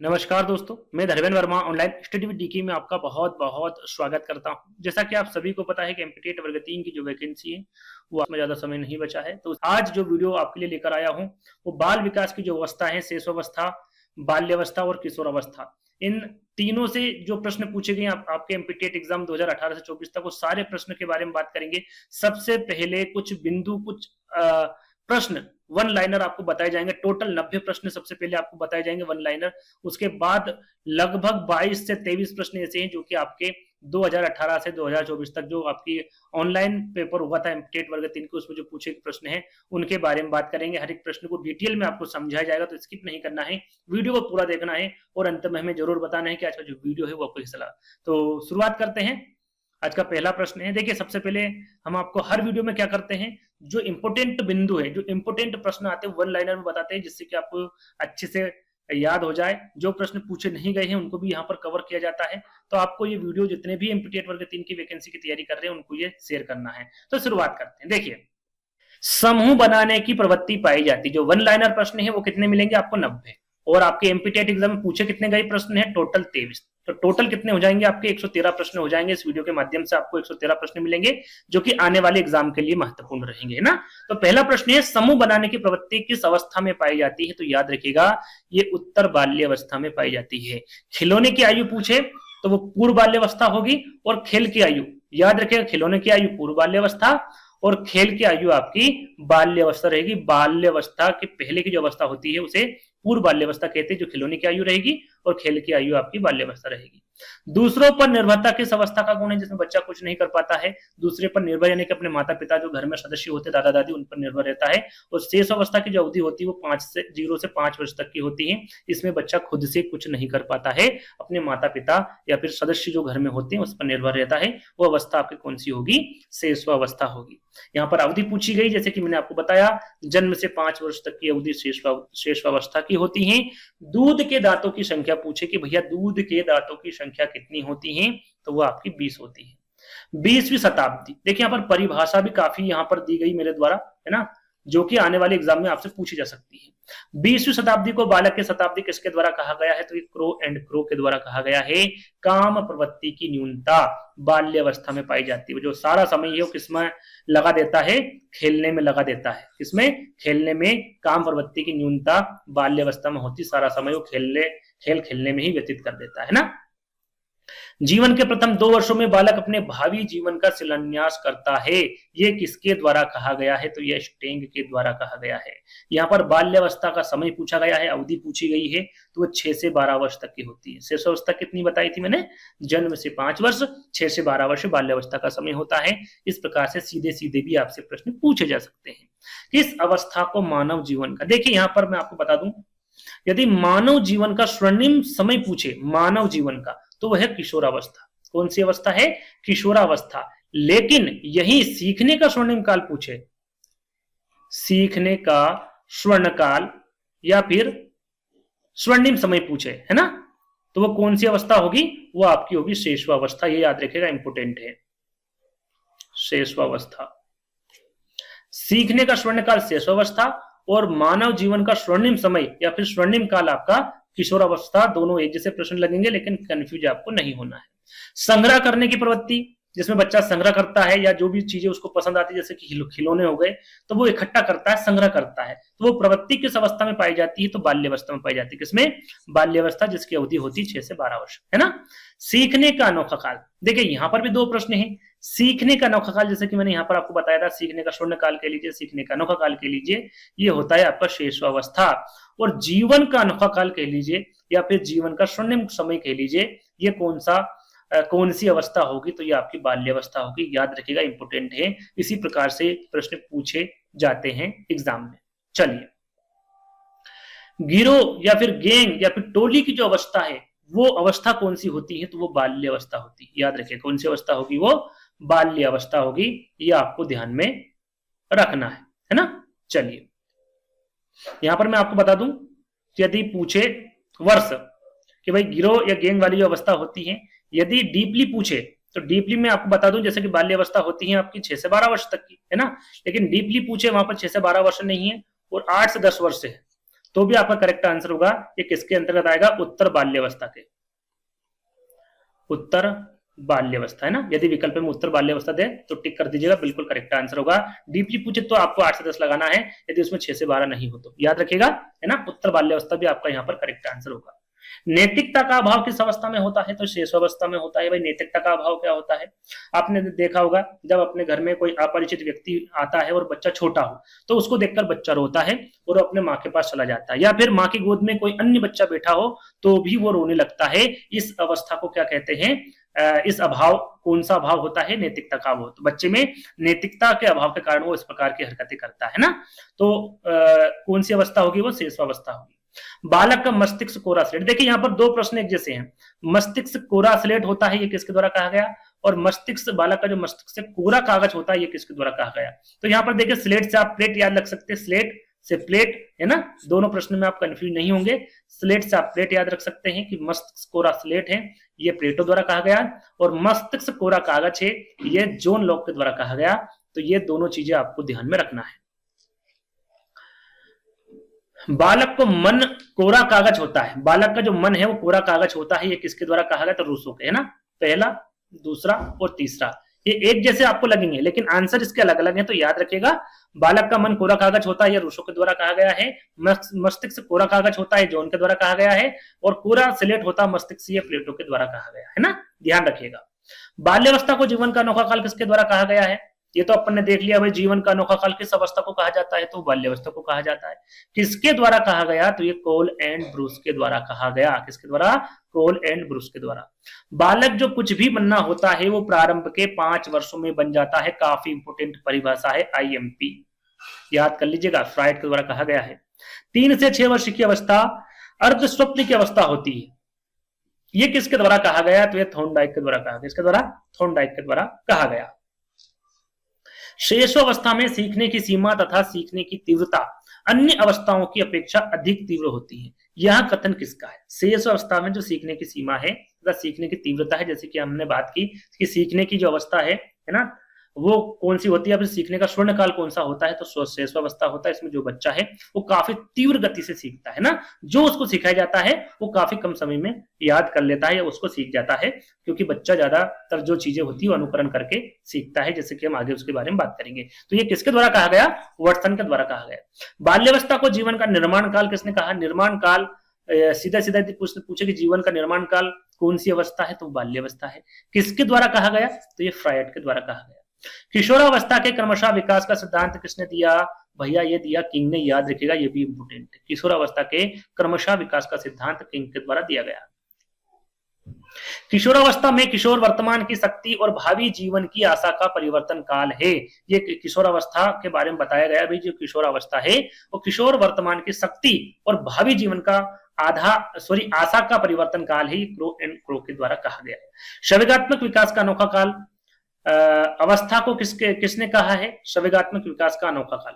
नमस्कार दोस्तों, मैं Dharmendra Verma online study with DK में आपका बहुत बहुत स्वागत करता हूं। जैसा कि आप सभी को पता है कि एमपीटीएट वर्ग 3 की जो वैकेंसी है वो में ज्यादा समय नहीं बचा है, तो आज जो वीडियो आपके लिए लेकर आया हूं वो बाल विकास की जो अवस्था है, शेषावस्था, बाल्यावस्था और किशोरावस्था, इन तीनों से जो प्रश्न पूछे गए आपके एमपीटीएट एग्जाम 2018 से 24 तक, वो सारे प्रश्न के बारे में बात करेंगे। सबसे पहले कुछ बिंदु, कुछ प्रश्न वन लाइनर आपको बताए जाएंगे। टोटल 90 प्रश्न सबसे पहले आपको बताए जाएंगे वन लाइनर। उसके बाद लगभग 22 से 23 प्रश्न ऐसे हैं जो कि आपके 2018 से 2024 तक जो आपकी ऑनलाइन पेपर हुआ था एमपीटीएट वर्ग 3 के, उसमें जो पूछे गए प्रश्न हैं उनके बारे में बात करेंगे। हर एक प्रश्न को डिटेल में आपको समझाया जाएगा, तो स्किप नहीं करना है, वीडियो को पूरा देखना है और अंत में हमें जरूर बताना है कि आज का जो वीडियो है वो आपको कैसा लगा। तो शुरुआत करते हैं। आज का पहला प्रश्न है, देखिए सबसे पहले हम आपको हर वीडियो में क्या करते हैं, जो इंपोर्टेंट बिंदु है, जो इंपोर्टेंट प्रश्न आते हैं वन लाइनर में बताते हैं, जिससे कि आपको अच्छे से याद हो जाए। जो प्रश्न पूछे नहीं गए हैं उनको भी यहाँ पर कवर किया जाता है। तो आपको ये वीडियो, जितने भी एमपीटीएट वर्ग 3 की वैकेंसी की तैयारी कर रहे हैं उनको ये शेयर करना है। तो शुरुआत करते हैं। देखिए, समूह बनाने की प्रवृत्ति पाई जाती है। जो वन लाइनर प्रश्न है वो कितने मिलेंगे आपको? 90। और आपके एमपीटीएट एग्जाम में पूछे कितने गए प्रश्न है? टोटल 23। तो टोटल कितने हो जाएंगे आपके? 113 प्रश्न हो जाएंगे। इस वीडियो के माध्यम से आपको 113 प्रश्न मिलेंगे जो कि आने वाले एग्जाम के लिए महत्वपूर्ण रहेंगे, है ना। तो पहला प्रश्न है, समूह बनाने की प्रवृत्ति किस अवस्था में पाई जाती है? तो याद रखिएगा, ये उत्तर बाल्यावस्था में पाई जाती है। खिलौने की आयु पूछे तो वो पूर्व बाल्यावस्था होगी, और खेल की आयु याद रखिएगा, खिलौने की आयु पूर्व बाल्यावस्था और खेल की आयु आपकी बाल्यावस्था रहेगी। बाल्यावस्था के पहले की जो अवस्था होती है उसे पूर्व बाल्यावस्था कहते हैं, जो खिलौने की आयु रहेगी, और खेल की आयु आपकी बाल्यावस्था रहेगी। दूसरों पर निर्भरता किस अवस्था का गुण है? जिसमें बच्चा कुछ नहीं कर पाता है, दूसरे पर निर्भर, यानी कि अपने माता पिता जो घर में सदस्य होते, दादा दादी, उन पर निर्भर रहता है। और शेष अवस्था की जो अवधि होती है वो 0 से 5 वर्ष तक की होती है। इसमें बच्चा खुद से कुछ नहीं कर पाता है, अपने माता पिता या फिर सदस्य जो घर में होते हैं उस पर निर्भर रहता है। वो अवस्था आपकी कौन सी होगी? शेषावस्था होगी। यहाँ पर अवधि पूछी गई, जैसे कि मैंने आपको बताया, जन्म से 5 वर्ष तक की अवधि शेषावस्था की होती है। दूध के दांतों की संख्या पूछे कि भैया दूध के दांतों की संख्या कितनी होती है? तो वो आपकी 20 होती है। 20वीं शताब्दी, देखिए यहाँ पर परिभाषा भी काफी यहाँ पर दी गई मेरे द्वारा, है ना, जो कि आने वाले एग्जाम में आपसे पूछी जा सकती है। 20वीं शताब्दी को बालक की शताब्दी किसके द्वारा कहा गया है? तो ये क्रो एंड क्रो के द्वारा कहा गया है। काम प्रवृत्ति की न्यूनता बाल्यावस्था में पाई जाती है। जो सारा समय है वो किसमें लगा देता है? खेलने में लगा देता है। किसमें? खेलने में। काम प्रवृत्ति की न्यूनता बाल्यावस्था में होती, सारा समय वो खेल खेलने में ही व्यतीत कर देता है ना। जीवन के प्रथम 2 वर्षों में बालक अपने भावी जीवन का शिलान्यास करता है। ये किसके द्वारा कहा गया है? तो यह स्टेंग के द्वारा कहा गया है। यहाँ पर बाल्यावस्था का समय पूछा गया है, अवधि पूछी गई है, तो वो 6 से 12 वर्ष तक की होती है। शेषावस्था कितनी बताई थी मैंने? जन्म से 5 वर्ष, 6 से 12 वर्ष बाल्यावस्था का समय होता है। इस प्रकार से सीधे सीधे भी आपसे प्रश्न पूछे जा सकते हैं। किस अवस्था को मानव जीवन का, देखिए यहाँ पर मैं आपको बता दूं, यदि मानव जीवन का स्वर्णिम समय पूछे, मानव जीवन का, तो वह है किशोरावस्था। कौन सी अवस्था है? किशोरावस्था। लेकिन यही सीखने का स्वर्णिम काल पूछे, सीखने का स्वर्ण काल या फिर स्वर्णिम समय पूछे, है ना, तो वो कौन सी अवस्था होगी? वो आपकी होगी शेषावस्था। ये याद रखिएगा, इंपोर्टेंट है। शेषावस्था, सीखने का स्वर्ण काल शेषावस्था, और मानव जीवन का स्वर्णिम समय या फिर स्वर्णिम काल आपका किशोरावस्था। दोनों एक जैसे प्रश्न लगेंगे, लेकिन कंफ्यूज आपको नहीं होना है। संग्रह करने की प्रवृत्ति, जिसमें बच्चा संग्रह करता है, या जो भी चीजें उसको पसंद आती है, जैसे कि खिलौने हो गए, तो वो इकट्ठा करता है, संग्रह करता है। तो वो प्रवृत्ति किस अवस्था में पाई जाती है? तो बाल्यावस्था में पाई जाती है। किसमें? बाल्यावस्था, जिसकी अवधि होती है 6 से 12 वर्ष, है ना। सीखने का अनोखा काल, देखिए यहाँ पर भी 2 प्रश्न हैं। सीखने का अनोखा काल, जैसे कि मैंने यहाँ पर आपको बताया था, सीखने का स्वर्ण काल के लीजिए, सीखने का अनोखा काल के लीजिए, ये होता है आपका शेषावस्था। और जीवन का अनोखा काल कह लीजिए या फिर जीवन का स्वर्णिम समय कह लीजिए, ये कौन सी अवस्था होगी? तो ये आपकी बाल्यावस्था होगी। याद रखिएगा, इंपोर्टेंट है। इसी प्रकार से प्रश्न पूछे जाते हैं एग्जाम में। चलिए, गिरोह या फिर गैंग या फिर टोली की जो अवस्था है, वो अवस्था कौन सी होती है? तो वो बाल्यावस्था होती है। याद रखिए, कौन सी अवस्था होगी? वो बाल्यावस्था होगी। ये आपको ध्यान में रखना है ना। चलिए, यहां पर मैं आपको बता दूं, यदि पूछे वर्ष कि भाई गिरोह या गैंग वाली जो अवस्था होती है, यदि डीपली पूछे तो डीपली में आपको बता दूं, जैसे कि बाल्यावस्था होती है आपकी 6 से 12 वर्ष तक की, है ना। लेकिन डीपली पूछे वहां पर 6 से 12 वर्ष नहीं है और 8 से 10 वर्ष है, तो भी आपका करेक्ट आंसर होगा ये किसके अंतर्गत आएगा, उत्तर बाल्यावस्था के, उत्तर बाल्यावस्था है ना। यदि विकल्प में उत्तर बाल्यावस्था दे तो टिक कर दीजिएगा, बिल्कुल करेक्ट आंसर होगा। डीपली पूछे तो आपको 8 से 10 लगाना है, यदि उसमें 6 से 12 नहीं हो तो याद रखिएगा, है ना। उत्तर बाल्यावस्था भी आपका यहाँ पर करेक्ट आंसर होगा। नैतिकता का अभाव किस अवस्था में होता है, तो शेषावस्था में होता है। भाई नैतिकता का अभाव क्या होता है, आपने देखा होगा जब अपने घर में कोई अपरिचित व्यक्ति आता है और बच्चा छोटा हो तो उसको देखकर बच्चा रोता है और अपने माँ के पास चला जाता है, या फिर माँ की गोद में कोई अन्य बच्चा बैठा हो तो भी वो रोने लगता है। इस अवस्था को क्या कहते हैं, इस अभाव, कौन सा अभाव होता है, नैतिकता का अभाव। तो बच्चे में नैतिकता के अभाव के कारण वो इस प्रकार की हरकतें करता है ना। तो कौन सी अवस्था होगी, वो शेषावस्था होगी। बालक का मस्तिष्क कोरा स्लेट, देखिए यहाँ पर दो प्रश्न एक जैसे हैं। मस्तिष्क कोरा स्लेट होता है, ये किसके द्वारा कहा गया, और मस्तिष्क, बालक का जो मस्तिष्क से कोरा कागज होता है ये किसके द्वारा कहा गया। तो यहाँ पर देखिए स्लेट से आप प्लेट याद रख सकते हैं, स्लेट से प्लेट, है ना। दोनों प्रश्न में आप कंफ्यूज नहीं होंगे। स्लेट से आप प्लेट याद रख सकते हैं कि मस्तिष्क कोरा स्लेट है, ये प्लेटो द्वारा कहा गया, और मस्तिष्क कोरा कागज है, ये जॉन लॉक के द्वारा कहा गया। तो ये दोनों चीजें आपको ध्यान में रखना है। बालक को मन कोरा कागज होता है, बालक का जो मन है वो कोरा कागज होता है, ये किसके द्वारा कहा गया, तो रूसो के, है ना। पहला, दूसरा और तीसरा ये एक जैसे आपको लगेंगे लेकिन आंसर इसके अलग अलग हैं, तो याद रखिएगा। बालक का मन कोरा कागज होता है, ये रूसो के द्वारा कहा गया है। मस्तिष्क कोरा कागज होता है, जॉन के द्वारा कहा गया है। और कोरा स्लेट होता है मस्तिष्क, ये प्लेटो के द्वारा कहा गया है ना, ध्यान रखिएगा। बाल्यावस्था को जीवन का अनोखा काल किसके द्वारा कहा गया है, ये तो अपन ने देख लिया भाई। जीवन का अनोखा काल किस अवस्था को कहा जाता है, तो बाल्यावस्था को कहा जाता है। किसके द्वारा कहा गया, तो ये कोल एंड ब्रूस के द्वारा कहा गया। किसके द्वारा, कोल एंड ब्रूस के द्वारा। बालक जो कुछ भी बनना होता है वो प्रारंभ के 5 वर्षों में बन जाता है, काफी इंपोर्टेंट परिभाषा है, IMP याद कर लीजिएगा, फ्राइड के द्वारा कहा गया है। 3 से 6 वर्ष की अवस्था अर्ध स्वप्न की अवस्था होती है, ये किसके द्वारा कहा गया, तो ये थॉर्नडाइक के द्वारा कहा गया। किसके द्वारा, थॉर्नडाइक के द्वारा कहा गया। शेषावस्था में सीखने की सीमा तथा सीखने की तीव्रता अन्य अवस्थाओं की अपेक्षा अधिक तीव्र होती है, यह कथन किसका है। शेषावस्था में जो सीखने की सीमा है तथा सीखने की तीव्रता है, जैसे कि हमने बात की कि सीखने की जो अवस्था है ना, वो कौन सी होती है, फिर सीखने का स्वर्ण काल कौन सा होता है, तो शेषावस्था होता है। इसमें जो बच्चा है वो काफी तीव्र गति से सीखता है ना, जो उसको सिखाया जाता है वो काफी कम समय में याद कर लेता है या उसको सीख जाता है, क्योंकि बच्चा ज्यादातर जो चीजें होती है वो अनुकरण करके सीखता है, जैसे कि हम आगे उसके बारे में बात करेंगे। तो ये किसके द्वारा कहा गया, वाटसन के द्वारा कहा गया। बाल्यावस्था को जीवन का निर्माण काल किसने कहा, निर्माण काल सीधा सीधा पूछे कि जीवन का निर्माण काल कौन सी अवस्था है, तो बाल्यावस्था है। किसके द्वारा कहा गया, तो ये फ्रायड के द्वारा कहा गया। किशोरावस्था के क्रमशः विकास का सिद्धांत किसने दिया, भैया ये दिया किंग ने, याद रखिएगा ये भी इंपोर्टेंट है। किशोरावस्था के क्रमशः विकास का सिद्धांत किंग के द्वारा दिया गया। किशोरावस्था में किशोर वर्तमान की शक्ति और भावी जीवन की आशा का परिवर्तन काल है, ये किशोरावस्था के बारे में बताया गया। भाई जो किशोरावस्था है वो किशोर वर्तमान की शक्ति और भावी जीवन का आशा का परिवर्तन काल है, क्रो एंड क्रो के द्वारा कहा गया है। संवेगात्मक विकास का अनोखा काल अवस्था को किसने कहा है, संवेगात्मक विकास का अनोखा काल,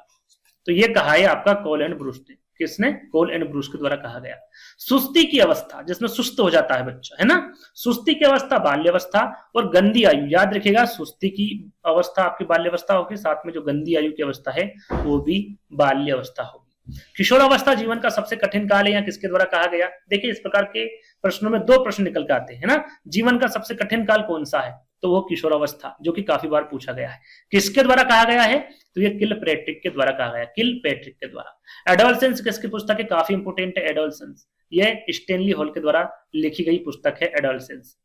तो ये कहा है आपका कोल एंड ब्रूस ने। किसने, कोल एंड ब्रूस के द्वारा कहा गया। सुस्ती की अवस्था, जिसमें सुस्त हो जाता है बच्चा, है ना, सुस्ती की अवस्था बाल्यावस्था, और गंदी आयु, याद रखिएगा सुस्ती की अवस्था आपकी बाल्यावस्था होगी, साथ में जो गंदी आयु की अवस्था है वो भी बाल्यावस्था होगी। किशोरावस्था जीवन का सबसे कठिन काल है, या किसके द्वारा कहा गया। देखिए इस प्रकार के प्रश्नों में 2 प्रश्न निकल के आते हैं ना, जीवन का सबसे कठिन काल कौन सा है, तो वो किशोरावस्था, जो कि काफी बार पूछा गया है। किसके द्वारा कहा गया है, तो ये किलपैट्रिक के द्वारा कहा गया, किलपैट्रिक के द्वारा। एडोलसेंस किसकी पुस्तक है, काफी इंपोर्टेंट है एडोलसेंस, ये स्टेनली हॉल के द्वारा लिखी गई पुस्तक है एडोलसेंस।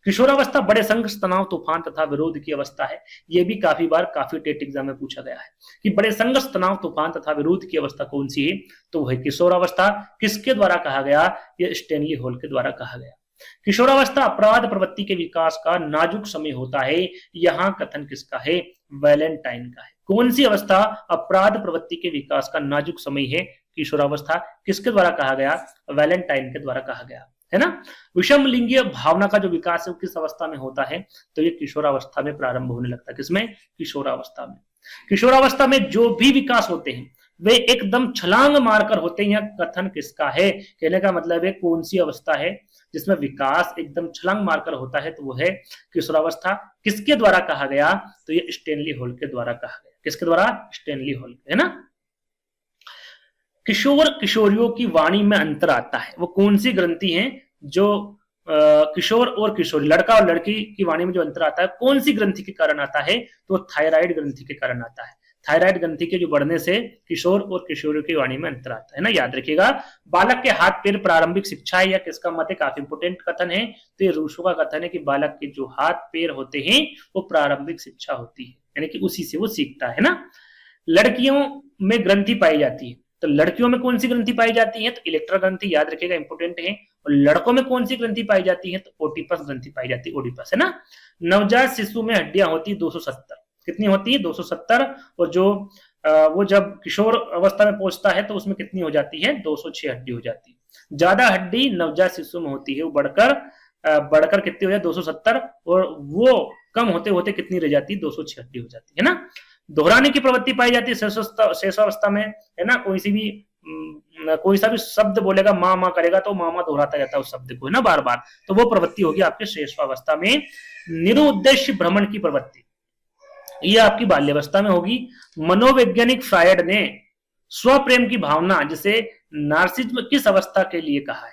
किशोरावस्था बड़े संघर्ष, तनाव, तूफान तथा विरोध की अवस्था है, ये भी काफी बार काफी टेट एग्जाम में पूछा गया है कि बड़े संघर्ष, तनाव, तूफान तथा विरोध की अवस्था कौन सी है, तो वह किशोरावस्था। किसके द्वारा कहा गया, ये स्टेनली हॉल के द्वारा कहा गया। किशोरावस्था अपराध प्रवृत्ति के विकास का नाजुक समय होता है, यहां कथन किसका है, वैलेंटाइन का है। कौन सी अवस्था अपराध प्रवृत्ति के विकास का नाजुक समय है, किशोरावस्था। किसके द्वारा कहा गया, वैलेंटाइन के द्वारा कहा गया, है ना। विषम लिंगीय भावना का जो विकास है वो किस अवस्था में होता है, तो ये किशोरावस्था में प्रारंभ होने लगता है। किसमें, किशोरावस्था में। किशोरावस्था में जो भी विकास होते हैं वे एकदम छलांग मारकर होते हैं, यह कथन किसका है, कहने का मतलब है कौन सी अवस्था है जिसमें विकास एकदम छलांग मारकर होता है, तो वो है किशोरावस्था। किसके द्वारा कहा गया, तो ये स्टेनली हॉल के द्वारा कहा गया। किसके द्वारा, स्टेनली हॉल, है ना। किशोर किशोरियों की वाणी में अंतर आता है, वो कौन सी ग्रंथि है जो किशोर और किशोरी, लड़का और लड़की की वाणी में जो अंतर आता है, कौन सी ग्रंथि के कारण आता है? तो थायराइड ग्रंथि के कारण आता है। थायराइड ग्रंथि के जो बढ़ने से किशोर और किशोरियों की वाणी में अंतर आता है ना, याद रखिएगा। बालक के हाथ पैर प्रारंभिक शिक्षा है, या किसका मत है? काफी इंपोर्टेंट कथन है। तो ये रूसो का कथन है कि बालक के जो हाथ पैर होते हैं वो प्रारंभिक शिक्षा होती है, यानी कि उसी से वो सीखता है ना। लड़कियों में ग्रंथि पाई जाती है, तो लड़कियों में कौन सी ग्रंथि पाई जाती है? तो इलेक्ट्रा ग्रंथि, याद रखिएगा, इंपोर्टेंट है। और लड़कों में कौन सी ग्रंथि पाई जाती है? तो ओटिपस ग्रंथि पाई जाती है, ओडिपस, है ना। नवजात शिशु में हड्डियां होती है 270, कितनी होती है? 270। और जो वो जब किशोर अवस्था में पहुंचता है तो उसमें कितनी हो जाती है? 206 हड्डी हो जाती है। ज्यादा हड्डी नवजात शिशु में होती है, वो बढ़कर कितनी हो जाती है? 270। और वो कम होते होते कितनी रह जाती है? 206 हड्डी हो जाती है ना। दोहराने की प्रवृत्ति पाई जाती है शेषावस्था में, है ना। कोई सा भी शब्द बोलेगा, माँ माँ करेगा तो माँ माँ दोहराता रहता है उस शब्द को, है ना, बार बार। तो वो प्रवृत्ति होगी आपके शेषावस्था में। निरुद्देश्य भ्रमण की प्रवृत्ति, ये आपकी बाल्यावस्था में होगी। मनोवैज्ञानिक फ्रायड ने स्वप्रेम की भावना, जिसे नार्सिज्म, किस अवस्था के लिए कहा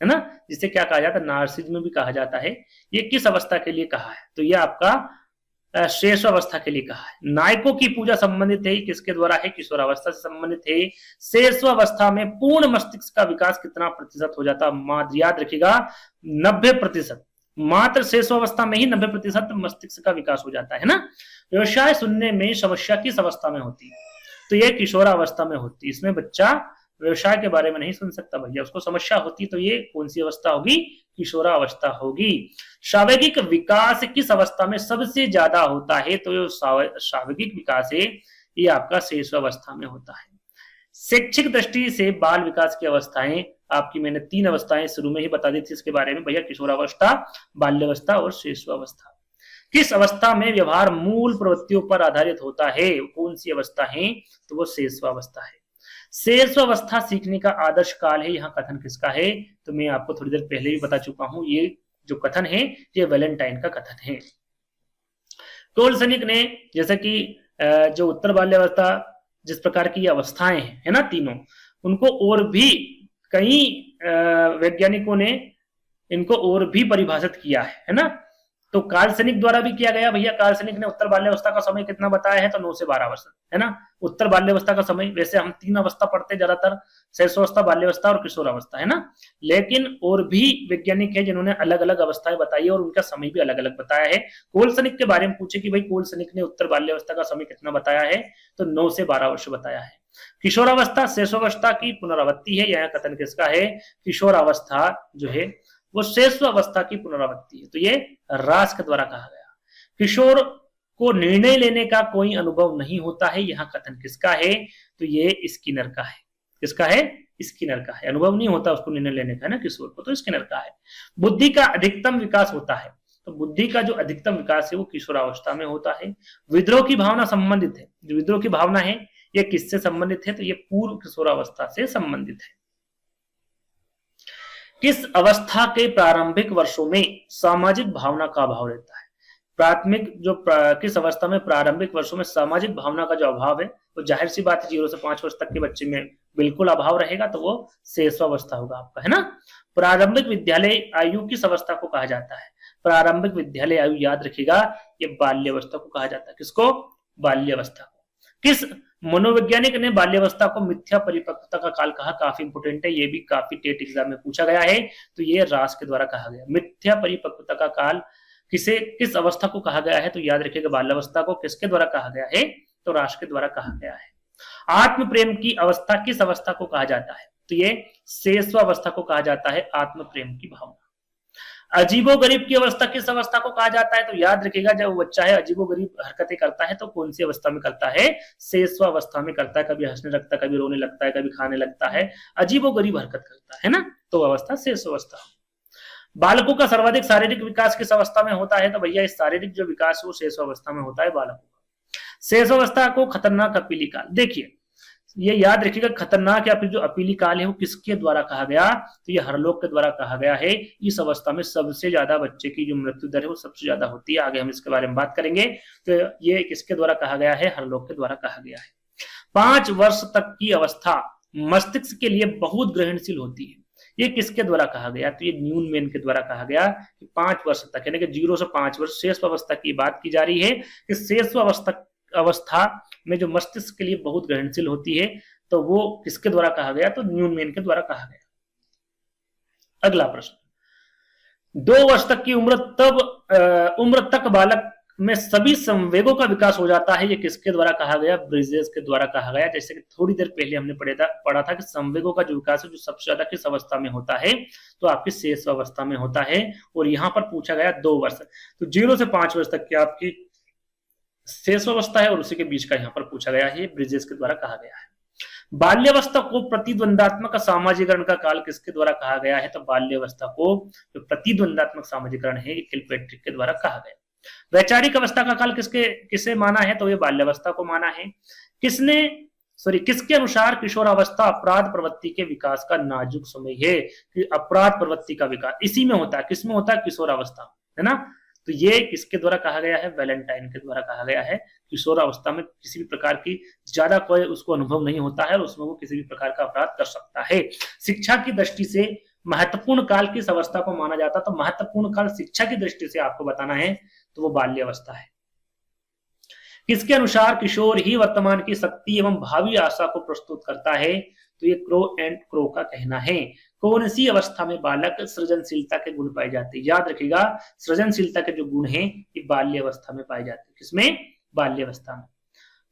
है ना, जिसे क्या कहा जाता है? नार्सिज्म भी कहा जाता है। ये किस अवस्था के लिए कहा है? तो ये आपका शेषावस्था के लिए कहा है। नायकों की पूजा संबंधित है, किसके द्वारा है? किशोरावस्था से संबंधित है। शेषावस्था में पूर्ण मस्तिष्क का विकास कितना प्रतिशत हो जाता है? याद रखिएगा, 90%। मात्र शेषावस्था में ही 90% मस्तिष्क का विकास हो जाता है ना। व्यवसाय सुनने में समस्या किस अवस्था में होती है? तो ये किशोरावस्था में होती है। इसमें बच्चा व्यवसाय के बारे में नहीं सुन सकता भैया, उसको समस्या होती। तो ये कौन सी अवस्था होगी? किशोरावस्था होगी। शारीरिक विकास किस अवस्था में सबसे ज्यादा होता है? तो शारीरिक विकास है, ये आपका शेषावस्था में होता है। शैक्षिक दृष्टि से बाल विकास की अवस्थाएं आपकी, मैंने 3 अवस्थाएं शुरू में ही बता दी थी इसके बारे में भैया, किशोरावस्था, बाल्यावस्था और शेषावस्था। किस अवस्था में व्यवहार मूल प्रवृत्तियों पर आधारित होता है? कौन सी अवस्था है? तो वो शेषावस्था है। शेषावस्था सीखने का आदर्श काल है, यहाँ कथन किसका है? तो मैं आपको थोड़ी देर पहले भी बता चुका हूं, ये जो कथन है ये वैलेंटाइन का कथन है। टोलसनिक ने, जैसे कि जो उत्तर बाल्यावस्था, जिस प्रकार की अवस्थाएं हैं, है ना, तीनों, उनको और भी कई वैज्ञानिकों ने इनको और भी परिभाषित किया है ना। तो कार्लसनिक द्वारा भी किया गया भैया। कार्लसनिक ने उत्तर बाल्यावस्था का समय कितना बताया है? तो 9 से 12 वर्ष, है ना, उत्तर बाल्यावस्था का समय। वैसे हम 3 अवस्था पढ़ते ज्यादातर, शेषावस्था, बाल्यावस्था और किशोरावस्था, है ना। लेकिन और भी वैज्ञानिक है जिन्होंने अलग अलग अवस्थाएं बताई और उनका समय भी अलग अलग बताया है। कोलसनिक के बारे में पूछे कि भाई कोलसनिक ने उत्तर बाल्यावस्था का समय कितना बताया है? तो 9 से 12 वर्ष बताया है। किशोरावस्था शेषावस्था की पुनरावृत्ति है, यह कथन किसका है? किशोरावस्था जो है वो शेषावस्था की पुनरावृत्ति है। तो ये रास्क द्वारा कहा गया। किशोर को निर्णय लेने का कोई अनुभव नहीं होता है, यहां कथन किसका है? तो ये स्किनर का है। किसका है? स्किनर का है। अनुभव नहीं होता उसको निर्णय लेने का, है ना, किशोर को, तो स्किनर का है। बुद्धि का अधिकतम विकास होता है, तो बुद्धि का जो अधिकतम विकास है वो किशोरावस्था में होता है। विद्रोह की भावना संबंधित है, जो विद्रोह की भावना है ये किससे संबंधित है? तो ये पूर्व किशोरावस्था से संबंधित है। किस अवस्था के प्रारंभिक वर्षों में सामाजिक भावना का अभाव रहता है? किस अवस्था में प्रारंभिक वर्षों में सामाजिक भावना का जो अभाव है, वो जाहिर सी बात है 0 से 5 वर्ष तक के बच्चे में बिल्कुल अभाव रहेगा, तो वो शेषावस्था होगा आपका, है ना। प्रारंभिक विद्यालय आयु किस अवस्था को कहा जाता है? प्रारंभिक विद्यालय आयु, याद रखिएगा, ये बाल्यावस्था को कहा जाता है। किसको? बाल्यावस्था को। किस मनोवैज्ञानिक ने बाल्यावस्था को मिथ्या परिपक्वता का काल कहा? काफी इंपोर्टेंट है, ये भी काफी टेट एग्जाम में पूछा गया है। तो ये रास के द्वारा कहा गया। मिथ्या परिपक्वता का काल किस अवस्था को कहा गया है? तो याद रखिएगा, बाल्यावस्था को। किसके द्वारा कहा गया है? तो रास के द्वारा कहा गया है। आत्म प्रेम की अवस्था किस अवस्था को कहा जाता है? तो ये शेषावस्था को कहा जाता है, आत्म प्रेम की भावना। अजीबोगरीब की अवस्था किस अवस्था को कहा जाता है? तो याद रखिएगा, जब बच्चा है अजीबोगरीब हरकतें करता है तो कौन सी अवस्था में करता है? शेषावस्था में करता है। कभी हंसने लगता है, कभी रोने लगता है, कभी खाने लगता है, अजीबोगरीब हरकत करता है ना, तो अवस्था शेषावस्था। बालकों का सर्वाधिक शारीरिक विकास किस अवस्था में होता है? तो भैया इस शारीरिक जो विकास है वो शेषावस्था में होता है बालकों का। शेषावस्था को खतरनाक अपीली काल, देखिए ये याद रखिएगा, खतरनाक या फिर जो अपीली काल है वो किसके द्वारा कहा गया? तो ये हरलोक के द्वारा कहा गया है। इस अवस्था में सबसे ज्यादा बच्चे की जो मृत्यु दर है वो सबसे ज्यादा होती है। आगे हम इसके बारे में बात करेंगे। तो ये किसके द्वारा कहा गया है? हरलोक के द्वारा कहा गया है। 5 वर्ष तक की अवस्था मस्तिष्क के लिए बहुत ग्रहणशील होती है। ये किसके द्वारा कहा गया? तो ये न्यूनमैन के द्वारा कहा गया कि 5 वर्ष तक, यानी कि 0 से 5 वर्ष शेष अवस्था की बात की जा रही है कि शेष अवस्था में जो मस्तिष्क के लिए बहुत ग्रहणशील होती है, तो वो किसके द्वारा कहा गया? तो न्यूनमैन के द्वारा कहा गया। अगला प्रश्न, 2 वर्ष तक की उम्र तक बालक में सभी संवेगों का विकास हो जाता है। ये किसके द्वारा कहा गया? ब्रिजेस के द्वारा कहा गया। जैसे कि थोड़ी देर पहले हमने पढ़ा था कि संवेगों का जो विकास है जो सबसे ज्यादा किस अवस्था में होता है? तो आपकी शेष अवस्था में होता है। और यहाँ पर पूछा गया 2 वर्ष, तो 0 से 5 वर्ष तक की आपकी शेष अवस्था है और उसी के बीच का यहाँ पर पूछा गया है, ब्रिजेस के द्वारा कहा गया है। बाल्यावस्था को प्रतिद्वंदात्मक सामाजिकरण का काल किसके द्वारा कहा गया है? तो बाल्यावस्था को जो प्रतिद्वंदात्मक सामाजिकरण है, किलपैट्रिक के द्वारा कहा गया। वैचारिक अवस्था का काल किसे माना है? तो ये बाल्यावस्था को माना है। किसके अनुसार किशोरावस्था अपराध प्रवृत्ति के विकास का नाजुक समय है? कि अपराध प्रवृत्ति का विकास इसी में होता है। किसमें होता है? किशोरावस्था, है ना। तो ये किसके द्वारा कहा गया है? वैलेंटाइन के द्वारा कहा गया है। किशोरावस्था में किसी भी प्रकार की ज्यादा कोई उसको अनुभव नहीं होता है और उसमें वो किसी भी प्रकार का अपराध कर सकता है। शिक्षा की दृष्टि से महत्वपूर्ण काल किस अवस्था को माना जाता? तो महत्वपूर्ण काल शिक्षा की दृष्टि से आपको बताना है तो वो बाल्यावस्था है। किसके अनुसार किशोर ही वर्तमान की शक्ति एवं भावी आशा को प्रस्तुत करता है? तो ये क्रो एंड क्रो का कहना है। कौन सी अवस्था में बालक सृजनशीलता के गुण पाए जाते हैं? याद रखिएगा, सृजनशीलता के जो गुण हैं ये बाल्यावस्था में पाए जाते हैं। किसमें? बाल्यावस्था में।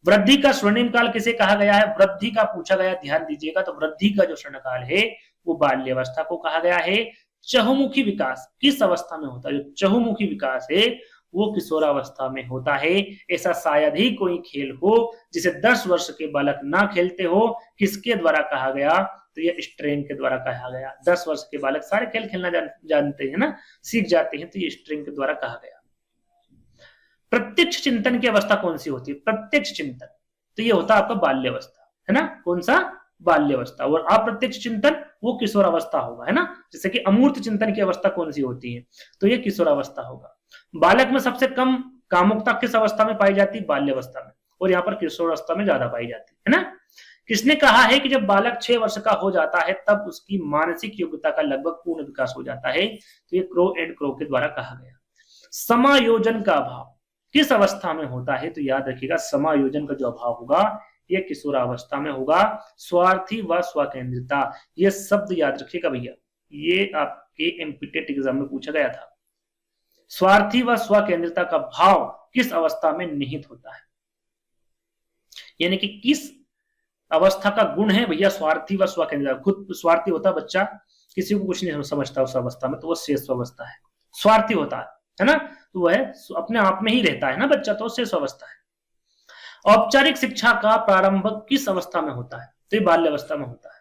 वृद्धि का स्वर्णिम काल किसे कहा गया है? वृद्धि का पूछा गया, ध्यान दीजिएगा। तो वृद्धि का जो स्वर्ण काल है वो बाल्यावस्था को कहा गया है। चहुमुखी विकास किस अवस्था में होता है? जो चहुमुखी विकास है वो किशोरावस्था में होता है। ऐसा शायद ही कोई खेल हो जिसे 10 वर्ष के बालक ना खेलते हो। किसके द्वारा कहा गया? तो ये स्ट्रेन के द्वारा कहा गया। 10 वर्ष के बालक सारे खेल खेलना जानते हैं ना, सीख जाते हैं, तो ये स्ट्रेन के द्वारा कहा गया। प्रत्यक्ष चिंतन की अवस्था कौन सी होती है? प्रत्यक्ष चिंतन, तो ये होता है आपका बाल्यावस्था, है ना। कौन सा? बाल्यावस्था। और अप्रत्यक्ष चिंतन वो किशोरावस्था होगा, है ना। जैसे कि अमूर्त चिंतन की अवस्था कौन सी होती है? तो ये किशोरावस्था होगा। बालक में सबसे कम कामुकता किस अवस्था में पाई जाती है? बाल्यावस्था में। और यहाँ पर किशोरावस्था में ज्यादा पाई जाती है ना। किसने कहा है कि जब बालक 6 वर्ष का हो जाता है तब उसकी मानसिक योग्यता का लगभग पूर्ण विकास हो जाता है? तो ये क्रो एंड क्रो के द्वारा कहा गया। समायोजन का अभाव किस अवस्था में होता है? तो याद रखिएगा, समायोजन का जो अभाव होगा ये किशोरावस्था में होगा। स्वार्थी व स्वकेंद्रिता, ये शब्द याद रखिएगा भैया, ये आपके एमपीटेट एग्जाम में पूछा गया था। स्वार्थी व स्वकेंद्रिता का भाव किस अवस्था में निहित होता है? यानी कि किस अवस्था का गुण है भैया? स्वार्थी व स्वकेंद्रिता। खुद स्वार्थी होता बच्चा, किसी को कुछ नहीं समझता उस अवस्था में, तो वो शेष अवस्था है। स्वार्थी होता है ना, तो वह अपने आप में ही रहता है ना बच्चा, तो शेष अवस्था है। औपचारिक शिक्षा का प्रारंभ किस अवस्था में होता है? तो ये बाल्यावस्था में होता है।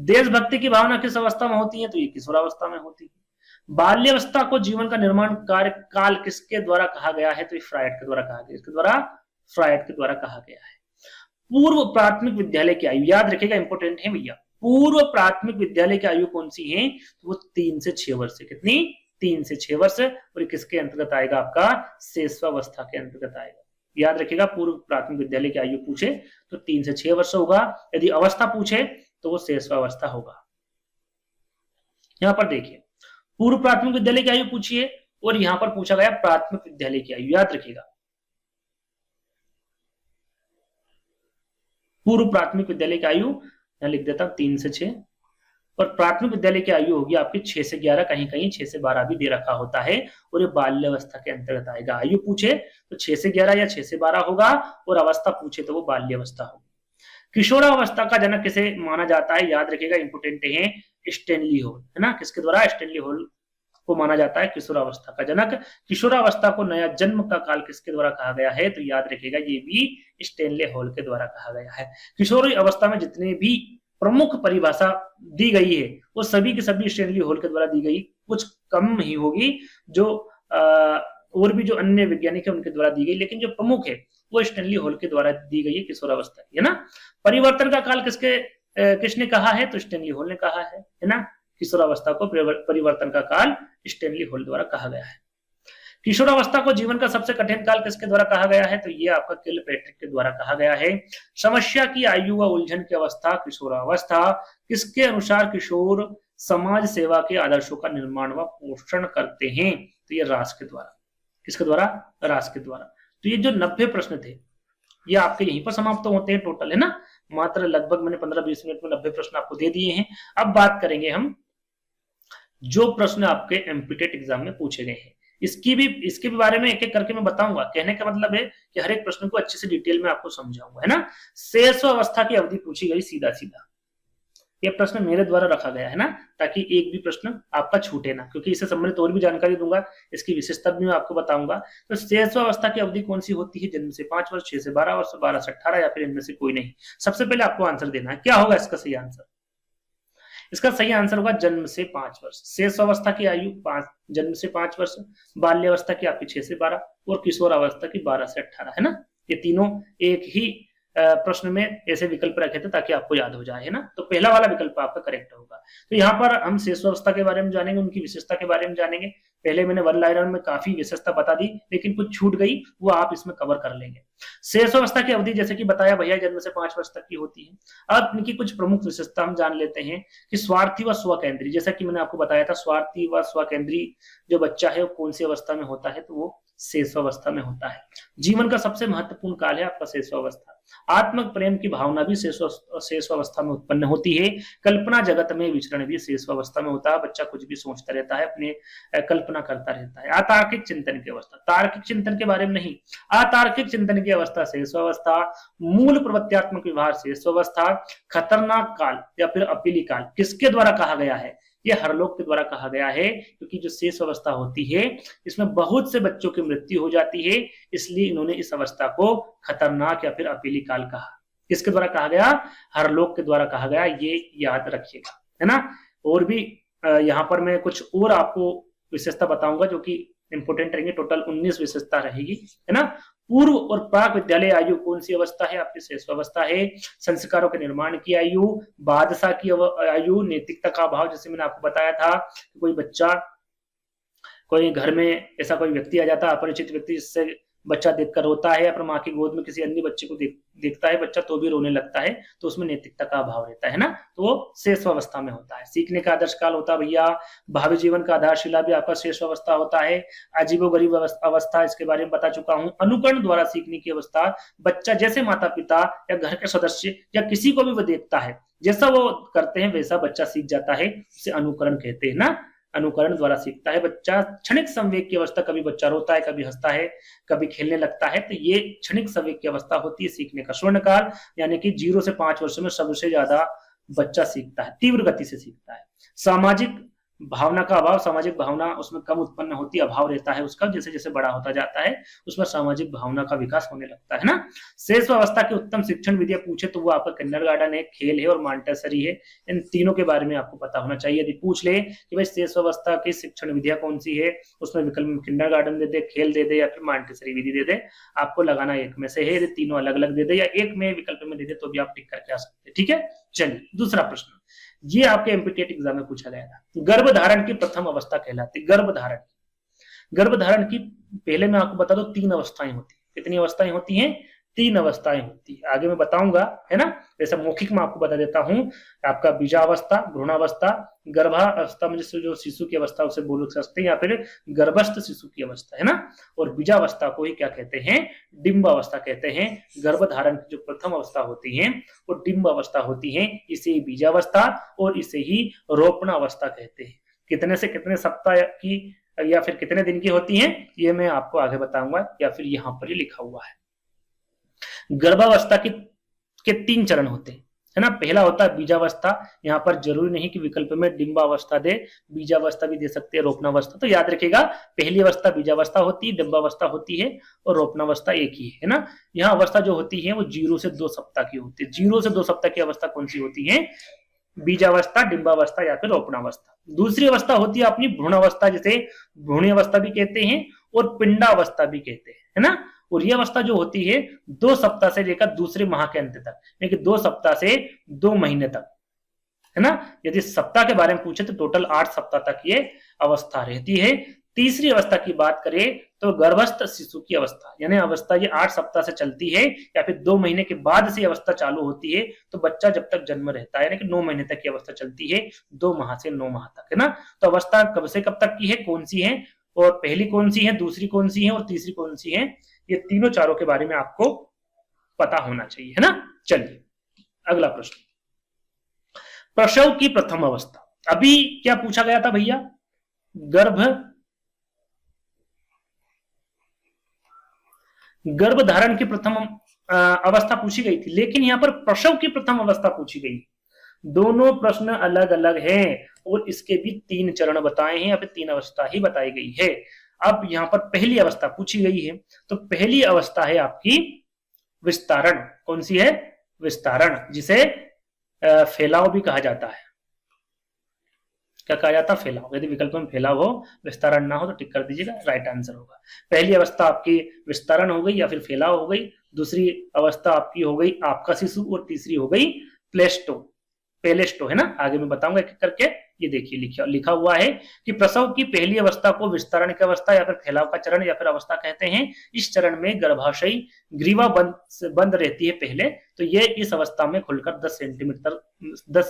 देशभक्ति की भावना किस अवस्था में होती है? तो ये किशोरावस्था में होती है। बाल्यावस्था को जीवन का निर्माण कार्य काल किसके द्वारा कहा गया है? तो ये फ्रायड के द्वारा कहा गया। इसके द्वारा फ्रायड के द्वारा कहा गया है। पूर्व प्राथमिक विद्यालय की आयु, याद रखिएगा, इंपोर्टेंट है भैया। पूर्व प्राथमिक विद्यालय की आयु कौन सी है? तो वो 3 से 6 वर्ष है। कितनी? 3 से 6 वर्ष। और ये किसके अंतर्गत आएगा? आपका शेषावस्था के अंतर्गत आएगा। याद रखिएगा, पूर्व प्राथमिक विद्यालय की आयु पूछे तो 3 से 6 वर्ष होगा। यदि अवस्था पूछे तो वो शेषावस्था होगा। यहां पर देखिए, पूर्व प्राथमिक विद्यालय की आयु पूछिए और यहां पर पूछा गया प्राथमिक विद्यालय की आयु। याद रखिएगा, पूर्व प्राथमिक विद्यालय की आयु यहां लिख देता हूं 3 से 6, और प्राथमिक विद्यालय की आयु होगी आपकी 6 से 11, कहीं कहीं 6 से 12 भी दे रखा होता है, और ये बाल्यावस्था के अंतर्गत आएगा। आयु पूछे तो 6 से 11 या 6 से 12 होगा, और अवस्था पूछे तो वो बाल्यावस्था होगी। किशोरावस्था का जनक किसे माना जाता है? याद रखिएगा, इंपोर्टेंट है, स्टैनली हॉल, है ना। किसके द्वारा? स्टैनली हॉल को माना जाता है किशोरावस्था का जनक। किशोरावस्था को नया जन्म का काल किसके द्वारा कहा गया है? तो याद रखिएगा, ये भी स्टैनली हॉल के द्वारा कहा गया है। किशोरी अवस्था में जितने भी प्रमुख परिभाषा दी गई है वो सभी की सभी स्टैनली हॉल के द्वारा दी गई, कुछ कम ही होगी जो और भी जो अन्य वैज्ञानिक है उनके द्वारा दी गई, लेकिन जो प्रमुख है वो स्टैनली हॉल के द्वारा दी गई है किशोरावस्था की, है ना। परिवर्तन का काल किसने कहा है? तो स्टैनली हॉल ने कहा है ना। किशोरावस्था को परिवर्तन का काल स्टैनली हॉल द्वारा कहा गया है। किशोरावस्था को जीवन का सबसे कठिन काल किसके द्वारा कहा गया है? तो ये आपका किलपैट्रिक के द्वारा कहा गया है। समस्या की आयु व उलझन की अवस्था किशोरावस्था। किसके अनुसार किशोर समाज सेवा के आदर्शों का निर्माण व पोषण करते हैं? तो ये रास के द्वारा। किसके द्वारा? रास के द्वारा। तो ये जो 90 प्रश्न थे ये आपके यहीं पर समाप्त होते हैं टोटल, है ना। मात्र लगभग मैंने 15-20 मिनट में 90 प्रश्न आपको दे दिए हैं। अब बात करेंगे हम जो प्रश्न आपके एमपीटेट एग्जाम में पूछे गए हैं, इसके भी बारे में एक एक करके मैं बताऊंगा। कहने का मतलब है कि हर एक प्रश्न को अच्छे से डिटेल में आपको समझाऊंगा, है ना। शेष अवस्था की अवधि पूछी गई सीधा सीधा, ये प्रश्न मेरे द्वारा रखा गया है ना, ताकि एक भी प्रश्न आपका छूटे ना, क्योंकि इससे संबंधित और भी जानकारी दूंगा, इसकी विशेषता भी मैं आपको बताऊंगा। तो शेष अवस्था की अवधि कौन सी होती है? जन्म से 5 वर्ष, 6 से 12 वर्ष, 12 से 18 या फिर इनमें से कोई नहीं। सबसे पहले आपको आंसर देना है, क्या होगा इसका सही आंसर? इसका सही आंसर होगा जन्म से 5 वर्ष। शेष अवस्था की आयु 5, जन्म से 5 वर्ष, बाल्यावस्था की आपकी 6 से 12 और किशोर अवस्था की 12 से 18, है ना। ये तीनों एक ही प्रश्न में ऐसे विकल्प रखे थे ताकि आपको याद हो जाए, है ना। तो पहला वाला विकल्प आपका करेक्ट होगा। तो यहाँ पर हम शेषावस्था के बारे में जानेंगे, उनकी विशेषता के बारे में जानेंगे। पहले मैंने वन लाइनर में काफी विशेषता बता दी, लेकिन कुछ छूट गई, वो आप इसमें कवर कर लेंगे। शेषावस्था की अवधि जैसे कि बताया भैया जन्म से 5 वर्ष तक की होती है। अब इनकी कुछ प्रमुख विशेषता हम जान लेते हैं कि स्वार्थी व स्वकेंद्री, जैसा कि मैंने आपको बताया था, स्वार्थी व स्वकेंद्री जो बच्चा है वो कौन सी अवस्था में होता है? तो वो शेषावस्था में होता है। जीवन का सबसे महत्वपूर्ण काल है आपका शेषावस्था। आत्मक प्रेम की भावना भी शेषावस्था में उत्पन्न होती है। कल्पना जगत में विचरण भी शेषावस्था में होता है। बच्चा कुछ भी सोचता रहता है, अपने कल्पना करता रहता है। अतार्किक चिंतन की अवस्था, तार्किक चिंतन के बारे में नहीं, अतार्किक चिंतन की अवस्था शेषावस्था। मूल प्रवृत्त्यात्मक व्यवहार शेषावस्था। खतरनाक काल या फिर अपीली काल किसके द्वारा कहा गया है? ये हरलोक के द्वारा कहा गया है, क्योंकि जो शेष अवस्था होती है इसमें बहुत से बच्चों की मृत्यु हो जाती है, इसलिए इन्होंने इस अवस्था को खतरनाक या फिर अपीली काल कहा। किसके द्वारा कहा गया? हरलोक के द्वारा कहा गया, ये याद रखिएगा, है ना। और भी यहाँ पर मैं कुछ और आपको विशेषता बताऊंगा जो कि इंपोर्टेंट रहेंगे। टोटल 19 विशेषता रहेगी, है ना। पूर्व और प्राक विद्यालय आयु कौन सी अवस्था है? आपकी शेषावस्था है। संस्कारों के निर्माण की आयु, बादशाह की आयु, नैतिकता का अभाव, जैसे मैंने आपको बताया था कोई बच्चा, कोई घर में ऐसा कोई व्यक्ति आ जाता है, अपरिचित व्यक्ति, जिससे बच्चा देखकर रोता है, या फिर माँ की गोद में किसी अन्य बच्चे को देखता है बच्चा तो भी रोने लगता है, तो उसमें नैतिकता का अभाव रहता है ना, तो वो शेषावस्था में होता है। सीखने का आदर्श काल होता है भैया। भावी जीवन का आधारशिला भी आपका शेषावस्था होता है। अजीबोगरीब अवस्था, इसके बारे में बता चुका हूं। अनुकरण द्वारा सीखने की अवस्था, बच्चा जैसे माता पिता या घर के सदस्य या किसी को भी वो देखता है, जैसा वो करते हैं वैसा बच्चा सीख जाता है, उसे अनुकरण कहते हैं ना। अनुकरण द्वारा सीखता है बच्चा। क्षणिक संवेग की अवस्था, कभी बच्चा रोता है, कभी हंसता है, कभी खेलने लगता है, तो ये क्षणिक संवेग की अवस्था होती है। सीखने का स्वर्णकाल, यानी कि 0 से 5 वर्ष में सबसे ज्यादा बच्चा सीखता है, तीव्र गति से सीखता है। सामाजिक भावना का अभाव, सामाजिक भावना उसमें कम उत्पन्न होती है, अभाव रहता है उसका। जैसे जैसे बड़ा होता जाता है उसमें सामाजिक भावना का विकास होने लगता है ना। शेषावस्था की उत्तम शिक्षण विधियां पूछे तो वो आपका किंडरगार्टन है, खेल है और मॉन्टेसरी है। इन तीनों के बारे में आपको पता होना चाहिए। यदि पूछ ले कि भाई शेषावस्था की शिक्षण विधियां कौन सी है, उसमें विकल्प में किंडरगार्टन दे दे, खेल दे दे या फिर मॉन्टेसरी विधि दे दे, आपको लगाना एक में से है। यदि तीनों अलग अलग दे दे या एक में विकल्प में दे दे तो भी आप टिक करके आ सकते हैं, ठीक है। चलिए दूसरा प्रश्न, ये आपके एमपीटेट एग्जाम में पूछा गया था। गर्भधारण की प्रथम अवस्था कहलाती है। गर्भधारण की पहले मैं आपको बता दूं 3 अवस्थाएं होती है। कितनी अवस्थाएं होती हैं? 3 अवस्थाएं होती है। आगे मैं बताऊंगा, है ना। जैसे मौखिक में आपको बता देता हूं, आपका बीजावस्था, भ्रूणावस्था, गर्भावस्था में जो शिशु की अवस्था उसे बोल सकते हैं, या फिर गर्भस्थ शिशु की अवस्था, है ना। और बीजावस्था को ही क्या कहते हैं? डिंबावस्था कहते हैं। गर्भधारण की जो प्रथम अवस्था होती है वो डिंबावस्था होती है, इसे बीजावस्था और इसे ही रोपणावस्था कहते हैं। कितने से कितने सप्ताह की या फिर कितने दिन की होती है ये मैं आपको आगे बताऊंगा, या फिर यहाँ पर ही लिखा हुआ है। गर्भावस्था के 3 चरण होते हैं, है ना। पहला होता है बीजावस्था। यहाँ पर जरूरी नहीं कि विकल्प में डिंबावस्था दे, बीजावस्था भी दे सकते हैं, रोपणावस्था। तो याद रखिएगा, पहली अवस्था बीजावस्था होती है, डिंबावस्था होती है और रोपणावस्था एक ही है ना। यहाँ अवस्था जो होती है वो 0 से 2 सप्ताह की होती है। 0 से 2 सप्ताह की अवस्था कौन सी होती है? बीजावस्था, डिंबावस्था या फिर रोपणावस्था। दूसरी अवस्था होती है अपनी भ्रूणावस्था, जिसे भ्रूणी अवस्था भी कहते हैं और पिंडावस्था भी कहते हैं, है ना। और ये अवस्था जो होती है 2 सप्ताह से लेकर दूसरे माह के अंत तक, यानी कि 2 सप्ताह से 2 महीने तक, है ना। यदि सप्ताह के बारे में पूछे तो टोटल 8 सप्ताह तक ये अवस्था रहती है। तीसरी अवस्था की बात करें तो गर्भस्थ शिशु की अवस्था, यानी अवस्था ये 8 सप्ताह से चलती है या फिर 2 महीने के बाद से अवस्था चालू होती है। तो बच्चा जब तक जन्म रहता है, यानी कि 9 महीने तक की अवस्था चलती है, 2 माह से 9 माह तक, है ना। तो अवस्था कब से कब तक की है, कौन सी है, और पहली कौन सी है, दूसरी कौन सी है और तीसरी कौन सी है, ये तीनों चारों के बारे में आपको पता होना चाहिए, है ना। चलिए अगला प्रश्न, प्रसव की प्रथम अवस्था। अभी क्या पूछा गया था भैया, गर्भ धारण की प्रथम अवस्था पूछी गई थी, लेकिन यहां पर प्रसव की प्रथम अवस्था पूछी गई। दोनों प्रश्न अलग अलग हैं और इसके भी 3 चरण बताए हैं या फिर 3 अवस्था ही बताई गई है। अब यहां पर पहली अवस्था पूछी गई है, तो पहली अवस्था है आपकी विस्तारण। कौन सी है, विस्तारण, जिसे फैलाव भी कहा जाता है। क्या कहा जाता है, फैलाव। यदि विकल्प में फैलाव हो, विस्तारण ना हो तो टिक कर दीजिएगा, राइट आंसर होगा। पहली अवस्था आपकी विस्तारण हो गई या फिर फैलाव हो गई, दूसरी अवस्था आपकी हो गई आपका शिशु, और तीसरी हो गई प्लेस्टो, पेलेस्टो, है ना। आगे मैं बताऊंगा एक करके। ये देखिए लिखा हुआ है कि प्रसव की पहली अवस्था को विस्तारण की अवस्था या फिर फैलाव का चरण या फिर अवस्था कहते हैं। इस चरण में गर्भाशयी ग्रीवा बंद रहती है पहले, तो ये इस अवस्था में खुलकर 10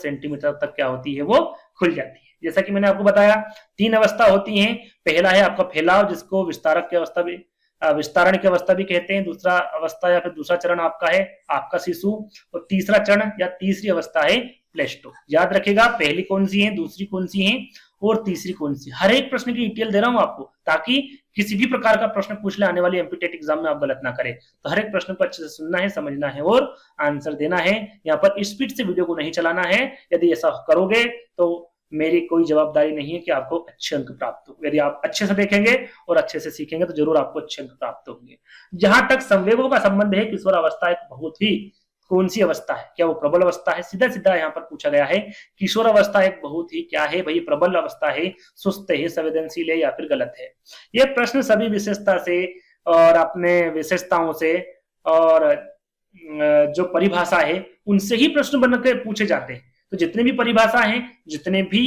सेंटीमीटर तक क्या होती है, वो खुल जाती है। जैसा कि मैंने आपको बताया 3 अवस्था होती हैं। पहला है आपका फैलाव, जिसको विस्तारक की अवस्था भी, विस्तारण की अवस्था भी कहते हैं। दूसरा अवस्था या फिर दूसरा चरण आपका है आपका शिशु, और तीसरा चरण या तीसरी अवस्था है प्लेस्टो। याद रखेगा पहली कौन सी है, दूसरी कौन सी है और तीसरी कौन सी। हर एक प्रश्न की डिटेल दे रहा हूं आपको, ताकि किसी भी प्रकार का प्रश्न पूछ ले आने वाली एमपीटेट एग्जाम में आप गलत ना करें। तो हर एक प्रश्न को अच्छे से सुनना है, समझना है और आंसर देना है। यहाँ पर स्पीड से वीडियो को नहीं चलाना है। यदि ऐसा करोगे तो मेरी कोई जवाबदारी नहीं है कि आपको अच्छे अंक प्राप्त हो। यदि आप अच्छे से देखेंगे और अच्छे से सीखेंगे तो जरूर आपको अच्छे अंक प्राप्त होंगे। जहां तक संवेगों का संबंध है, किशोर अवस्था एक बहुत ही, कौन सी अवस्था है, क्या वो प्रबल अवस्था है, सीधा सीधा यहाँ पर पूछा गया है। किशोर अवस्था एक बहुत ही क्या है भाई, प्रबल अवस्था है, सुस्त है, संवेदनशील है या फिर गलत है। ये प्रश्न सभी विशेषता से और अपने विशेषताओं से और जो परिभाषा है उनसे ही प्रश्न बनकर पूछे जाते हैं। तो जितने भी परिभाषा हैं, जितने भी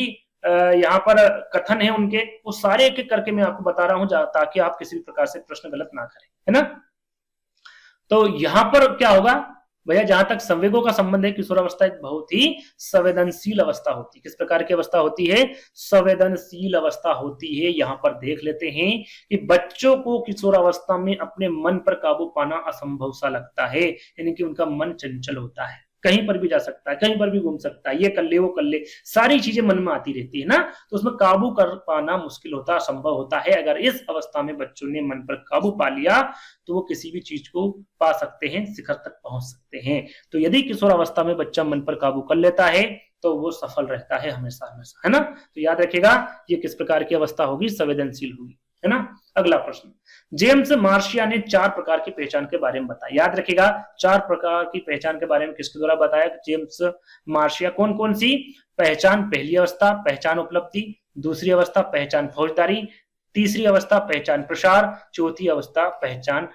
यहाँ पर कथन है उनके, वो सारे एक एक करके मैं आपको बता रहा हूं, ताकि आप किसी भी प्रकार से प्रश्न गलत ना करें, है ना। तो यहाँ पर क्या होगा भैया, जहां तक संवेगों का संबंध है, किशोर अवस्था एक बहुत ही संवेदनशील अवस्था होती है। किस प्रकार की अवस्था होती है, संवेदनशील अवस्था होती है। यहाँ पर देख लेते हैं कि बच्चों को किशोर अवस्था में अपने मन पर काबू पाना असंभव सा लगता है, यानी कि उनका मन चंचल होता है, कहीं पर भी जा सकता है, कहीं पर भी घूम सकता है, ये कर ले वो कर ले, सारी चीजें मन में आती रहती है ना। तो उसमें काबू कर पाना मुश्किल होता, असंभव होता है। अगर इस अवस्था में बच्चों ने मन पर काबू पा लिया तो वो किसी भी चीज को पा सकते हैं, शिखर तक पहुंच सकते हैं। तो यदि किशोर अवस्था में बच्चा मन पर काबू कर लेता है तो वो सफल रहता है हमेशा हमेशा, है ना। तो याद रखिएगा ये किस प्रकार की अवस्था होगी, संवेदनशील होगी, है ना। अगला प्रश्न, जेम्स मार्शिया ने 4 प्रकार की पहचान के बारे में बताया। याद रखिएगा 4 प्रकार की पहचान के बारे में किसके द्वारा बताया, जेम्स मार्शिया। कौन कौन सी पहचान, पहली अवस्था पहचान उपलब्धि, दूसरी अवस्था पहचान फौजदारी, तीसरी अवस्था पहचान प्रसार, चौथी अवस्था पहचान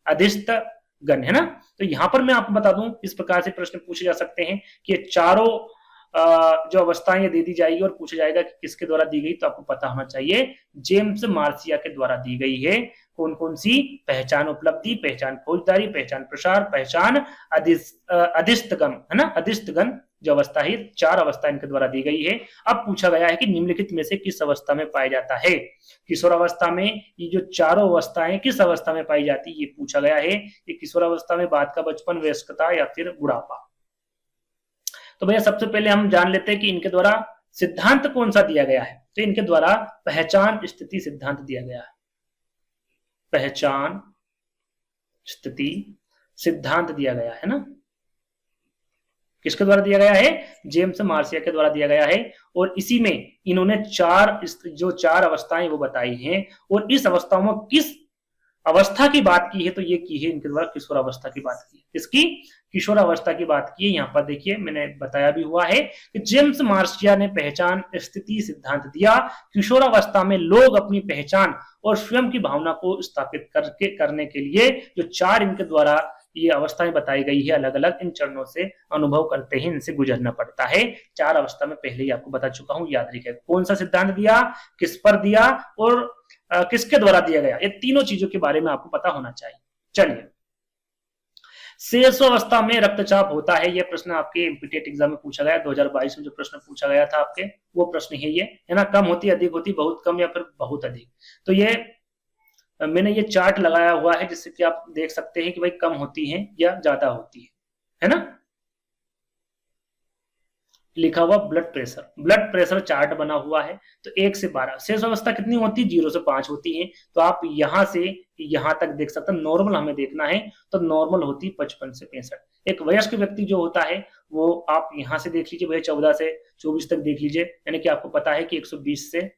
अधिस्थगन, है ना। तो यहां पर मैं आपको बता दूं, इस प्रकार से प्रश्न पूछे जा सकते हैं कि ये चारों जो अवस्थाएं ये दे दी जाएगी और पूछा जाएगा कि किसके द्वारा दी गई, तो आपको पता होना चाहिए जेम्स मार्शिया के द्वारा दी गई है। कौन कौन सी, पहचान उपलब्धि, पहचान फौजदारी, पहचान प्रसार, पहचान अधिस्थगन, है ना। अधिस्थगन जो अवस्था है, 4 अवस्था इनके द्वारा दी गई है। अब पूछा गया है कि निम्नलिखित में से किस अवस्था में पाया जाता है। किशोर अवस्था में ये जो चारों अवस्थाएं किस अवस्था में पाई जाती है, ये पूछा गया है। ये किशोर अवस्था में बाद का बचपन, वयस्कता या फिर बुढ़ापा। तो भैया सबसे पहले हम जान लेते हैं कि इनके द्वारा सिद्धांत कौन सा दिया गया है। तो इनके द्वारा पहचान स्थिति सिद्धांत दिया गया है, पहचान स्थिति सिद्धांत दिया गया है ना। किसके द्वारा दिया गया है, जेम्स मार्शिया के द्वारा दिया गया है। और इसी में इन्होंने 4 अवस्थाएं वो बताई हैं, और इस अवस्थाओं में किस अवस्था की बात की है, तो ये की है इनके द्वारा किशोर अवस्था की बात की है। इसकी किशोर अवस्था की बात की है। यहाँ पर देखिए मैंने बताया भी हुआ है कि जेम्स मार्शिया ने पहचान स्थिति सिद्धांत दिया। किशोर अवस्था में लोग अपनी पहचान और स्वयं की भावना को स्थापित करने के लिए जो 4 इनके द्वारा ये अवस्थाएं बताई गई है अलग अलग, इन चरणों से अनुभव करते ही इनसे गुजरना पड़ता है। 4 अवस्था में पहले ही आपको बता चुका हूं, याद रखिए। कौन सा सिद्धांत दिया, किस पर दिया और किसके द्वारा दिया गया, ये तीनों चीजों के बारे में आपको पता होना चाहिए। चलिए, शेषावस्था में रक्तचाप होता है, यह प्रश्न आपके एमपीटीएट एग्जाम में पूछा गया 2022 में, जो प्रश्न पूछा गया था आपके, वो प्रश्न है ये, है ना। कम होती, अधिक होती, बहुत कम या फिर बहुत अधिक। तो ये मैंने ये चार्ट लगाया हुआ है जिससे कि आप देख सकते हैं कि भाई कम होती है या ज्यादा होती है ना। लिखा हुआ ब्लड प्रेशर चार्ट बना हुआ है। तो 1 से 12 शेष अवस्था कितनी होती है, 0 से 5 होती है। तो आप यहां से यहां तक देख सकते हैं, नॉर्मल हमें देखना है तो नॉर्मल होती 55 से 65। एक वयस्क व्यक्ति जो होता है वो आप यहां से देख लीजिए, भैया 14 से 24 तक देख लीजिए, यानी कि आपको पता है कि 120 से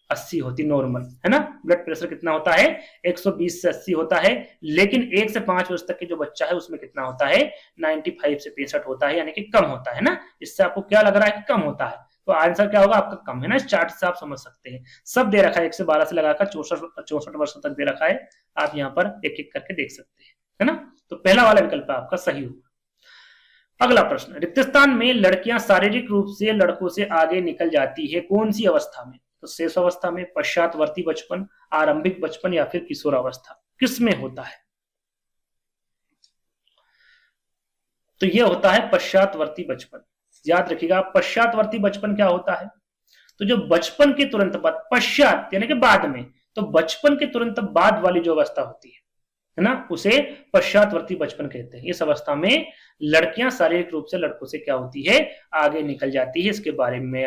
80 होती नॉर्मल, है ना। ब्लड प्रेशर कितना होता है, 120 से 80 होता है। लेकिन 1 से 5 वर्ष तक के जो बच्चा है उसमें कितना होता है, 95 से 65 होता है, यानी कि कम होता है ना। इससे आपको क्या लग रहा है कि कम होता है, तो आंसर क्या होगा आपका, कम, है ना। इस चार्ट से आप समझ सकते हैं। सब दे रखा है 1 से 12 से लगाकर 64 वर्षों तक दे रखा है, आप यहाँ पर एक एक करके देख सकते हैं, है ना। तो पहला वाला विकल्प आपका सही होगा। अगला प्रश्न, रिक्त स्थान में लड़कियां शारीरिक रूप से लड़कों से आगे निकल जाती है, कौन सी अवस्था में। तो शेष अवस्था में, पश्चातवर्ती बचपन, आरंभिक बचपन या फिर किशोरावस्था, किसमें होता है। तो यह होता है पश्चातवर्ती बचपन। याद रखिएगा, पश्चातवर्ती बचपन क्या होता है, तो जो बचपन के तुरंत बाद, पश्चात यानी कि बाद में, तो बचपन के तुरंत बाद वाली जो अवस्था होती है ना, उसे पश्चातवर्ती बचपन कहते हैं। इस अवस्था में लड़कियां शारीरिक रूप से लड़कों से क्या होती है, आगे निकल जाती है। इसके बारे में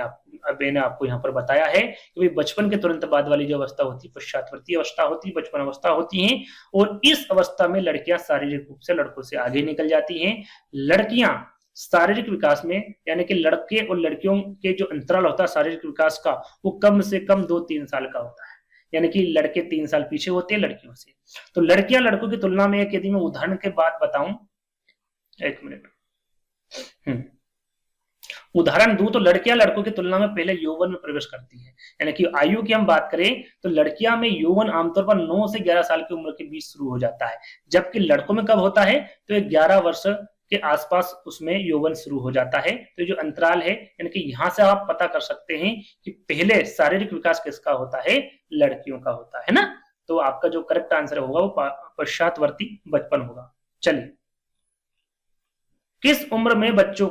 मैंने आपको यहाँ पर बताया है कि बचपन के तुरंत बाद वाली जो अवस्था होती है पश्चातवर्ती अवस्था होती है, बचपन अवस्था होती है। और इस अवस्था में लड़कियां शारीरिक रूप से लड़कों से आगे निकल जाती हैं। लड़कियां शारीरिक विकास में, यानी कि लड़के और लड़कियों के जो अंतराल होता है शारीरिक विकास का, वो कम से कम 2-3 साल का होता है, यानी कि लड़के 3 साल पीछे होते हैं लड़कियों से। तो लड़कियां लड़कों की तुलना में, एक यदि मैं उदाहरण के बात बताऊं, 1 मिनट, उदाहरण दूं तो लड़कियां लड़कों की तुलना में पहले यौवन में प्रवेश करती है। यानी कि आयु की हम बात करें तो लड़कियां में यौवन आमतौर पर 9 से 11 साल की उम्र के बीच शुरू हो जाता है, जबकि लड़कों में कब होता है, तो 11 वर्ष के आसपास उसमें यौवन शुरू हो जाता है। तो जो अंतराल है, यानी कि यहां से आप पता कर सकते हैं कि पहले शारीरिक विकास किसका होता है, लड़कियों का होता है ना। तो आपका जो करेक्ट आंसर होगा वो पश्चातवर्ती बचपन होगा। चलिए, किस उम्र में बच्चों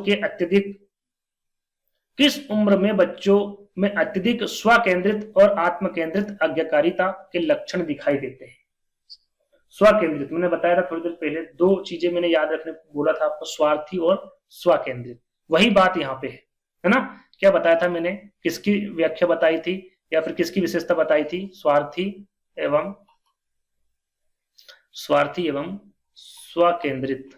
में अत्यधिक स्वकेंद्रित और आत्मकेंद्रित आज्ञाकारिता के लक्षण दिखाई देते हैं। स्वकेंद्रित मैंने बताया था थोड़ी देर पहले, 2 चीजें मैंने याद रखने बोला था आपको, स्वार्थी और स्वकेंद्रित। वही बात यहाँ पे है ना। क्या बताया था मैंने, किसकी व्याख्या बताई थी या फिर किसकी विशेषता बताई थी, स्वार्थी एवं स्वकेंद्रित।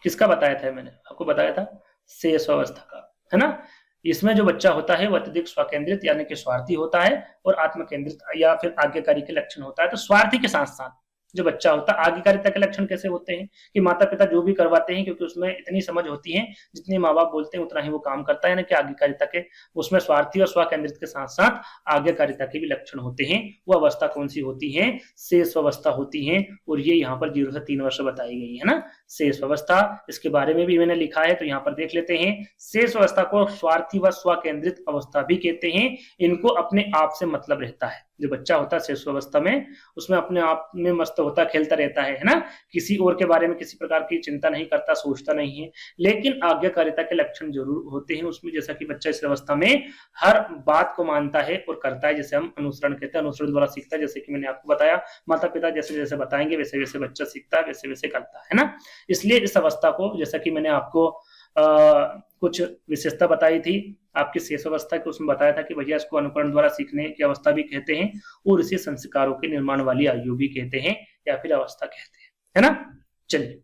किसका बताया था मैंने, आपको बताया था शेष अवस्था का, है ना। इसमें जो बच्चा होता है वो अत्यधिक स्वकेंद्रित यानी कि स्वार्थी होता है, और आत्मकेंद्रित या फिर आज्ञाकारी के लक्षण होता है। तो स्वार्थी के साथ साथ जो बच्चा होता है, आज्ञाकारिता के लक्षण कैसे होते हैं कि माता पिता जो भी करवाते हैं, क्योंकि उसमें इतनी समझ होती है, जितनी माँ बाप बोलते हैं उतना ही वो काम करता है, ना कि आज्ञाकारिता के, उसमें स्वार्थी और स्वकेंद्रित के साथ साथ आज्ञाकारिता के भी लक्षण होते हैं। वो अवस्था कौन सी होती है, शेष अवस्था होती है, और ये यहाँ पर 0 से 3 वर्ष बताई गई है ना, शेष अवस्था। इसके बारे में भी मैंने लिखा है, तो यहाँ पर देख लेते हैं। शेष अवस्था को स्वार्थी व स्वकेंद्रित अवस्था भी कहते हैं। इनको अपने आप से मतलब रहता है, जो बच्चा होता है शेष अवस्था में, उसमें अपने आप में मस्त होता, खेलता रहता है ना, किसी और के बारे में किसी प्रकार की चिंता नहीं करता, सोचता नहीं है। लेकिन आज्ञाकारिता के लक्षण जरूर होते हैं उसमें, जैसा कि बच्चा इस अवस्था में हर बात को मानता है और करता है, जैसे हम अनुसरण कहते हैं, अनुसरण द्वारा सीखता है। जैसे कि मैंने आपको बताया, माता पिता जैसे जैसे बताएंगे वैसे वैसे बच्चा सीखता है, वैसे वैसे करता है ना। इसलिए इस अवस्था को, जैसा कि मैंने आपको कुछ विशेषता बताई थी आपकी शेष अवस्था की, उसमें बताया था कि भैया इसको अनुकरण द्वारा सीखने की अवस्था भी कहते हैं, और इसे संस्कारों के निर्माण वाली आयु भी कहते हैं, या फिर अवस्था कहते हैं, है ना। चलिए,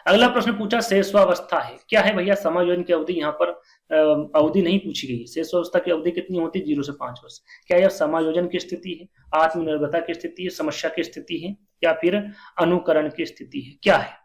अगला प्रश्न पूछा शेषावस्था है, क्या है भैया, समायोजन की अवधि। यहाँ पर अवधि नहीं पूछी गई, शेषावस्था की अवधि कितनी होती है, 0 से 5 वर्ष। क्या यह समायोजन की स्थिति है, आत्मनिर्भरता की स्थिति है, समस्या की स्थिति है, या फिर अनुकरण की स्थिति है, क्या है।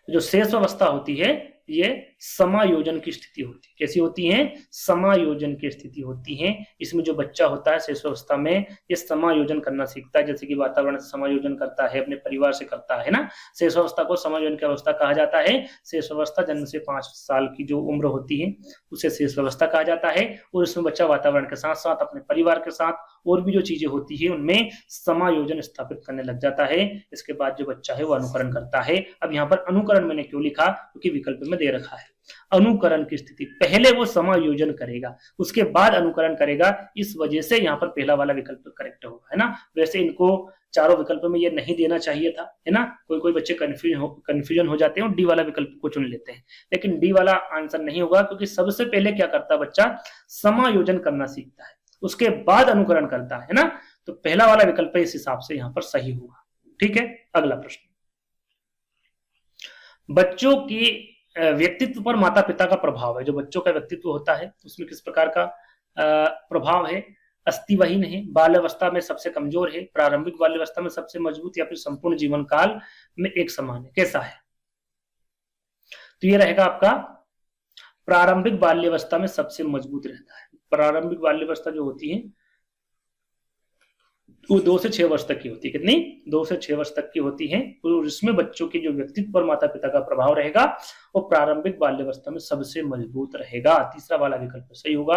जो शेष अवस्था होती है ये समायोजन की स्थिति होती है। कैसी होती है? समायोजन की स्थिति होती है। इसमें जो बच्चा होता है शिशुअवस्था में ये समायोजन करना सीखता है, जैसे कि वातावरण से समायोजन करता है, अपने परिवार से करता है ना। शिशुअवस्था को समायोजन की अवस्था कहा जाता है। शिशुअवस्था जन्म से 5 साल की जो उम्र होती है उसे शिशुअवस्था कहा जाता है, और इसमें बच्चा वातावरण के साथ साथ अपने परिवार के साथ और भी जो चीजें होती है उनमें समायोजन स्थापित करने लग जाता है। इसके बाद जो बच्चा है वो अनुकरण करता है। अब यहाँ पर अनुकरण मैंने क्यों लिखा? क्योंकि विकल्प में दे रखा है अनुकरण की स्थिति। पहले वो समायोजन करेगा, उसके बाद अनुकरण करेगा, इस वजह से यहाँ पर पहला वाला विकल्प करेक्ट होगा, है ना। वैसे इनको चारों विकल्प में ये नहीं देना चाहिए था, है ना। कोई कोई बच्चे कंफ्यूजन हो जाते हैं और डी वाला विकल्प को चुन लेते हैं, लेकिन डी वाला आंसर नहीं होगा, क्योंकि सबसे पहले क्या करता है बच्चा? समायोजन करना सीखता है, उसके बाद अनुकरण करता है ना। तो पहला वाला विकल्प इस हिसाब से यहाँ पर सही होगा। ठीक है, अगला प्रश्न। बच्चों की व्यक्तित्व पर माता पिता का प्रभाव है। जो बच्चों का व्यक्तित्व होता है उसमें किस प्रकार का प्रभाव है? अस्थिवहीन है, बाल्यावस्था में सबसे कमजोर है, प्रारंभिक बाल्यावस्था में सबसे मजबूत, या फिर संपूर्ण जीवन काल में एक समान है। कैसा है? तो ये रहेगा आपका प्रारंभिक बाल्यावस्था में सबसे मजबूत रहता है। प्रारंभिक बाल्यावस्था जो होती है वो 2 से 6 वर्ष तक की होती है। कितनी? 2 से 6 वर्ष तक की होती है, और इसमें बच्चों के जो व्यक्तित्व पर माता पिता का प्रभाव रहेगा वो प्रारंभिक बाल्यावस्था में सबसे मजबूत रहेगा। तीसरा वाला विकल्प सही होगा।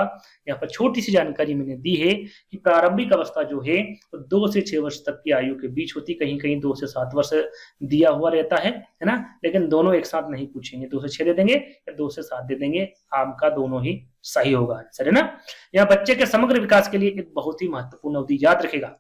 यहाँ पर छोटी सी जानकारी मैंने दी है कि प्रारंभिक अवस्था जो है वो 2 से 6 वर्ष तक की आयु के बीच होती, कहीं कहीं 2 से 7 वर्ष दिया हुआ रहता है ना। लेकिन दोनों एक साथ नहीं पूछेंगे, 2 से 6 दे देंगे या 2 से 7 दे देंगे, आपका दोनों ही सही होगा आंसर, है ना। यहाँ बच्चे के समग्र विकास के लिए एक बहुत ही महत्वपूर्ण अवधि याद रखेगा।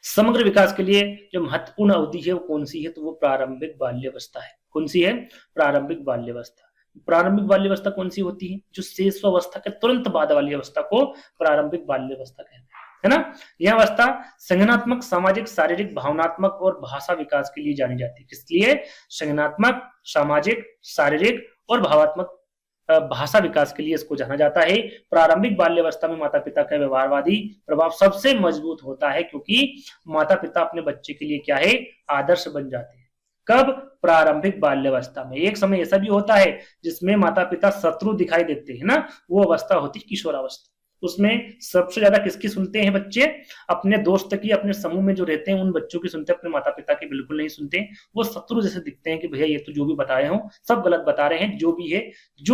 समग्र विकास के लिए जो महत्वपूर्ण अवधि है वो कौन सी है? तो वो प्रारंभिक बाल्यावस्था है। कौन सी है? प्रारंभिक बाल्यावस्था। प्रारंभिक बाल्यावस्था कौन सी होती है? जो शिशुअवस्था के तुरंत बाद वाली अवस्था को प्रारंभिक बाल्यावस्था कहते हैं, है ना। यह अवस्था संज्ञानात्मक, सामाजिक, शारीरिक, भावनात्मक और भाषा विकास के लिए जानी जाती है। किस लिए? संज्ञानात्मक, सामाजिक, शारीरिक और भावात्मक भाषा विकास के लिए इसको जाना जाता है। प्रारंभिक बाल्यावस्था में माता पिता का व्यवहारवादी प्रभाव सबसे मजबूत होता है, क्योंकि माता पिता अपने बच्चे के लिए क्या है? आदर्श बन जाते हैं। कब? प्रारंभिक बाल्यावस्था में। एक समय ऐसा भी होता है जिसमें माता पिता शत्रु दिखाई देते हैं ना, वो अवस्था होती है किशोरावस्था। उसमें सबसे ज्यादा किसकी सुनते हैं बच्चे? अपने दोस्त की, अपने समूह में जो रहते हैं उन बच्चों की सुनते हैं, अपने माता पिता की बिल्कुल नहीं सुनते। वो शत्रु जैसे दिखते हैं कि भैया ये तो जो भी बताए हो सब गलत बता रहे हैं, जो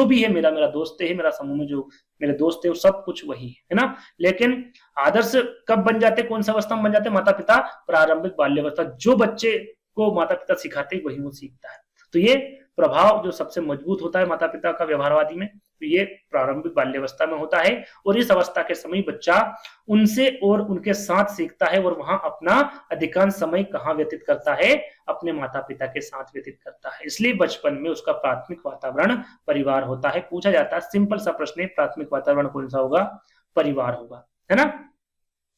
भी है मेरा दोस्त है, मेरा समूह में जो मेरे दोस्त है वो सब कुछ वही है ना। लेकिन आदर्श कब बन जाते? कौन सा अवस्था में बन जाते माता पिता? प्रारंभिक बाल्यावस्था। जो बच्चे को माता पिता सिखाते हैं वही वो सीखता है। तो ये प्रभाव जो सबसे मजबूत होता है माता पिता का व्यवहारवादी में, तो ये प्रारंभिक बाल्यावस्था में होता है। और इस अवस्था के समय बच्चा उनसे और उनके साथ सीखता है, और वहां अपना अधिकांश समय कहाँ व्यतीत करता है? अपने माता पिता के साथ व्यतीत करता है। इसलिए बचपन में उसका प्राथमिक वातावरण परिवार होता है। पूछा जाता है, सिंपल सा प्रश्न है, प्राथमिक वातावरण कौन सा होगा? परिवार होगा, है ना।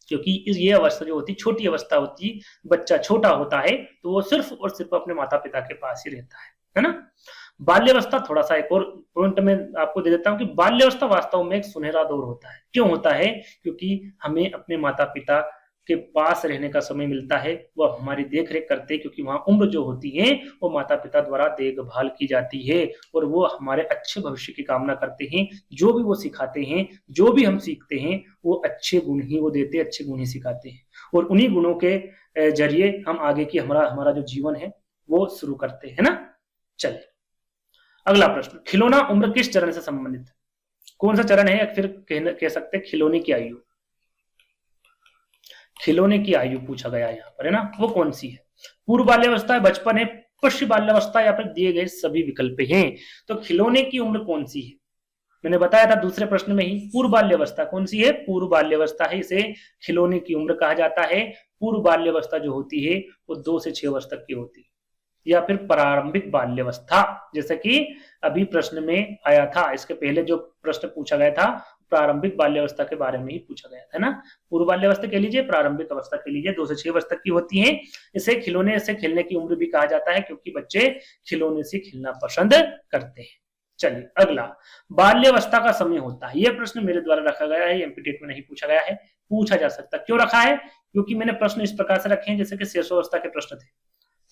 क्योंकि ये अवस्था जो होती, छोटी अवस्था होती, बच्चा छोटा होता है तो वो सिर्फ और सिर्फ अपने माता पिता के पास ही रहता है ना। बाल्यावस्था, थोड़ा सा एक और पॉइंट में आपको दे देता हूं कि बाल्यावस्था वास्तव में एक सुनहरा दौर होता है। क्यों होता है? क्योंकि हमें अपने माता पिता के पास रहने का समय मिलता है, वो हमारी देख रेख करते हैं, क्योंकि वहां उम्र जो होती है वो माता पिता द्वारा देखभाल की जाती है, और वो हमारे अच्छे भविष्य की कामना करते हैं। जो भी वो सिखाते हैं, जो भी हम सीखते हैं, वो अच्छे गुण ही वो देते हैं, अच्छे गुण ही सिखाते हैं, और उन्हीं गुणों के जरिए हम आगे की हमारा जो जीवन है वो शुरू करते हैं ना। चलिए अगला प्रश्न, खिलौना उम्र किस चरण से संबंधित है? कौन सा चरण है, या फिर कह सकते हैं खिलौने की आयु। खिलौने की आयु पूछा गया यहाँ पर, है ना। वो कौन सी है? पूर्व बाल्यावस्था है, बचपन है, पश्चिम बाल्यावस्था, या फिर दिए गए सभी विकल्प हैं। तो खिलौने की उम्र कौन सी है? मैंने बताया था दूसरे प्रश्न में ही, पूर्व बाल्यावस्था। कौन सी है? पूर्व बाल्यावस्था है, इसे खिलौने की उम्र कहा जाता है। पूर्व बाल्यावस्था जो होती है वो 2 से 6 वर्ष तक की होती है। या फिर प्रारंभिक बाल्यावस्था, जैसे कि अभी प्रश्न में आया था, इसके पहले जो प्रश्न पूछा गया था प्रारंभिक बाल्यावस्था के बारे में ही पूछा गया था ना। पूर्व बाल्यावस्था कह लीजिए, प्रारंभिक अवस्था कह लीजिए, 2 से 6 वर्ष तक की होती है। इसे खिलौने से खेलने की उम्र भी कहा जाता है, क्योंकि बच्चे खिलौने से खेलना पसंद करते हैं। चलिए अगला, बाल्यावस्था का समय होता है। यह प्रश्न मेरे द्वारा रखा गया है, एमपीटेट में नहीं पूछा गया है, पूछा जा सकता। क्यों रखा है? क्योंकि मैंने प्रश्न इस प्रकार से रखे हैं जैसे कि शिशुअवस्था के प्रश्न थे।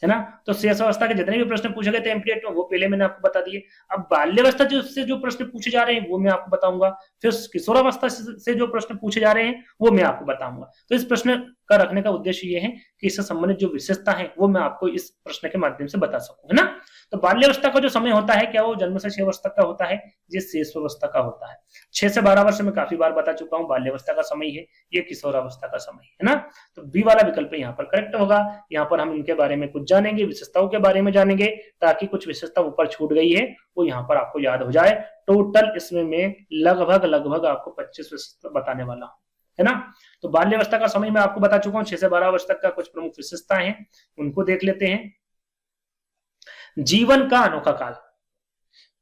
है ना। तो शेष अवस्था के जितने भी प्रश्न पूछे गए थे एमपीटेट में वो पहले मैंने आपको बता दिए। अब बाल्यावस्था से जो प्रश्न पूछे जा रहे हैं वो मैं आपको बताऊंगा, फिर किशोरावस्था से जो प्रश्न पूछे जा रहे हैं वो मैं आपको बताऊंगा। तो इस प्रश्न का रखने का उद्देश्य ये है कि इससे संबंधित जो विशेषता है वो मैं आपको इस प्रश्न के माध्यम से बता सकूं, है ना। तो बाल्यावस्था का जो समय होता है क्या वो जन्म से 6 वर्ष तक का होता है, ये शेषावस्था का होता है। 6 से 12 वर्ष में काफी बार बता चुका हूं, बाल्यावस्था का समय है, ये किशोरावस्था का समय है ना। तो बी वाला विकल्प यहाँ पर करेक्ट होगा। यहाँ पर हम इनके बारे में कुछ जानेंगे, विशेषताओं के बारे में जानेंगे, ताकि कुछ विशेषता ऊपर छूट गई है वो यहाँ पर आपको याद हो जाए। टोटल इसमें मैं लगभग आपको 25 विशेषता बताने वाला हूँ, है ना। तो बाल्यावस्था का समय मैं आपको बता चुका हूँ, 6 से 12 वर्ष तक का कुछ प्रमुख विशेषताएं हैं उनको देख लेते हैं। जीवन का अनोखा काल,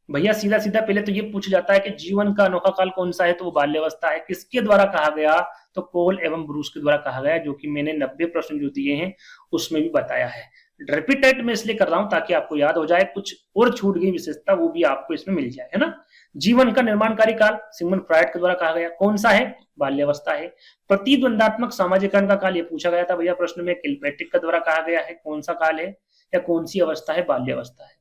भैया सीधा सीधा पहले तो ये पूछ जाता है कि जीवन का अनोखा काल कौन सा है, तो वो बाल्यावस्था है। किसके द्वारा कहा गया, तो कोल एवं ब्रूस के द्वारा कहा गया, जो कि मैंने 90 प्रश्न जो दिए हैं उसमें भी बताया है। रिपीटेड में इसलिए कर रहा हूं ताकि आपको याद हो जाए, कुछ और छूट गई विशेषता वो भी आपको इसमें मिल जाए, है ना। जीवन का निर्माणकारी काल सिगमंड फ्रायड के द्वारा कहा गया, कौन सा है, बाल्यावस्था है। प्रतिद्वंदात्मक सामाजिकरण का काल ये पूछा गया था भैया प्रश्न में, किलपैट्रिक के द्वारा कहा गया है, कौन सा काल है या कौन सी अवस्था है, बाल्यावस्था है।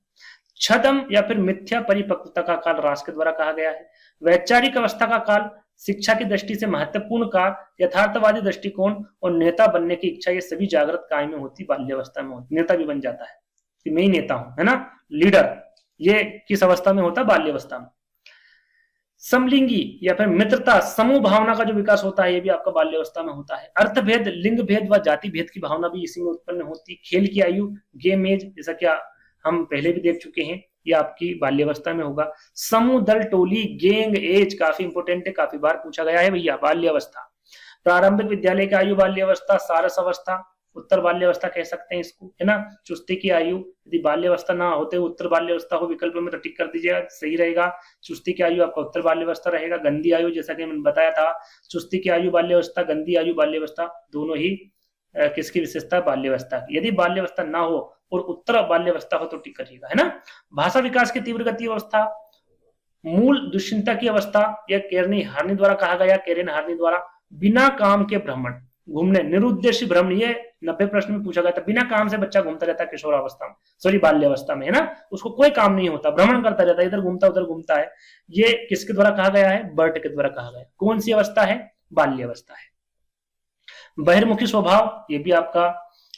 छदम या फिर मिथ्या परिपक्वता का काल रास के द्वारा कहा गया है। वैचारिक अवस्था का काल शिक्षा की दृष्टि से महत्वपूर्ण काल, यथार्थवादी दृष्टिकोण और नेता बनने की इच्छा, ये सभी जागृत काल में होती, बाल्यावस्था में होती। नेता भी बन जाता है कि मैं ही नेता हूं, है ना, लीडर, ये किस अवस्था में होता है, बाल्यावस्था में। समलिंगी या फिर मित्रता समूह भावना का जो विकास होता है ये भी आपका बाल्यावस्था में होता है। अर्थभेद, लिंग भेद व जाति भेद की भावना भी इसी में उत्पन्न होती है। खेल की आयु, गेम एज, जैसा कि हम पहले भी देख चुके हैं, ये आपकी बाल्यावस्था में होगा। समूह, दल, टोली, गैंग एज काफी इंपोर्टेंट है, काफी बार पूछा गया है भैया, बाल्यावस्था। प्रारंभिक विद्यालय की आयु बाल्यावस्था, सारस अवस्था, उत्तर बाल्यावस्था कह सकते हैं इसको, है ना। चुस्ती की आयु, यदि बाल्यावस्था ना होते उत्तर बाल्यावस्था हो विकल्प में तो टिक कर दीजिएगा, सही रहेगा। चुस्ती की आयु आपका उत्तर बाल्यावस्था रहेगा। गंदी आयु, जैसा कि मैंने बताया था, चुस्ती की आयु बाल्यावस्था, गंदी आयु बाल्यावस्था, दोनों ही किसकी विशेषता, बाल्यावस्था की। यदि बाल्यावस्था ना हो और उत्तर बाल्यावस्था हो तो टिक करिएगा, है ना। भाषा विकास की तीव्र गति अवस्था, मूल दुश्चिंता की अवस्था, यह केरनी हार्नी द्वारा कहा गया, केरेन हार्नी द्वारा। बिना काम के भ्रमण, घूमने, निरुद्देश्य भ्रमण, ये 90 प्रश्न में पूछा गया था। बिना काम से बच्चा घूमता रहता है किशोरावस्था में, सॉरी बाल्यावस्था में, है ना, उसको कोई काम नहीं होता, भ्रमण करता रहता है, इधर घूमता उधर घूमता है। ये किसके द्वारा कहा गया है, बर्ट के द्वारा कहा गया। कौन सी अवस्था है, बाल्यावस्था है। बहिर्मुखी स्वभाव, ये भी आपका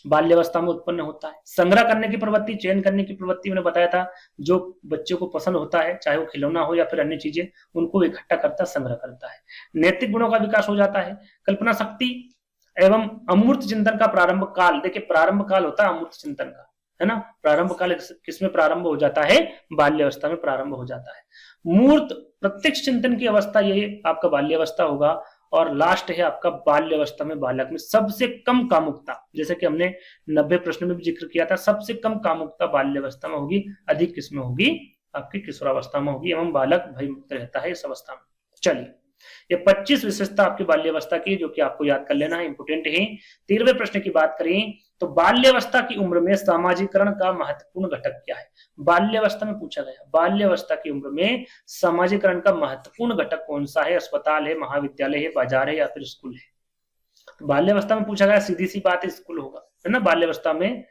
बाल्यावस्था में उत्पन्न होता है। संग्रह करने की प्रवृत्ति, चयन करने की प्रवृत्ति, मैंने बताया था, जो बच्चे को पसंद होता है चाहे वो खिलौना हो या फिर अन्य चीजें, उनको इकट्ठा करता, संग्रह करता है। नैतिक गुणों का विकास हो जाता है। कल्पना शक्ति एवं अमूर्त चिंतन का प्रारंभ काल, देखिए प्रारंभ काल होता है अमूर्त चिंतन का, है ना। प्रारंभ काल किसमें प्रारंभ हो जाता है, बाल्यावस्था में प्रारंभ हो जाता है। मूर्त प्रत्यक्ष चिंतन की अवस्था, ये आपका बाल्यावस्था होगा। और लास्ट है आपका बाल्यावस्था में बालक में सबसे कम कामुकता, जैसे कि हमने 90 प्रश्न में भी जिक्र किया था, सबसे कम कामुकता बाल्यावस्था में होगी, अधिक किसमें होगी, आपकी किशोरावस्था में होगी, एवं बालक भयमुक्त रहता है इस अवस्था में। चलिए, ये 25 विशेषता आपकी बाल्यावस्था की जो कि आपको याद कर लेना है, इंपोर्टेंट है। 13वें प्रश्न की बात करें तो बाल्यावस्था की उम्र में सामाजिकरण का महत्वपूर्ण घटक क्या है, बाल्यावस्था में पूछा गया। बाल्यावस्था की उम्र में सामाजिकरण का महत्वपूर्ण घटक कौन सा है, अस्पताल है, महाविद्यालय है, बाजार है या फिर स्कूल है। तो बाल्यावस्था में पूछा गया, सीधी सी बात है, स्कूल होगा, है ना। बाल्यावस्था में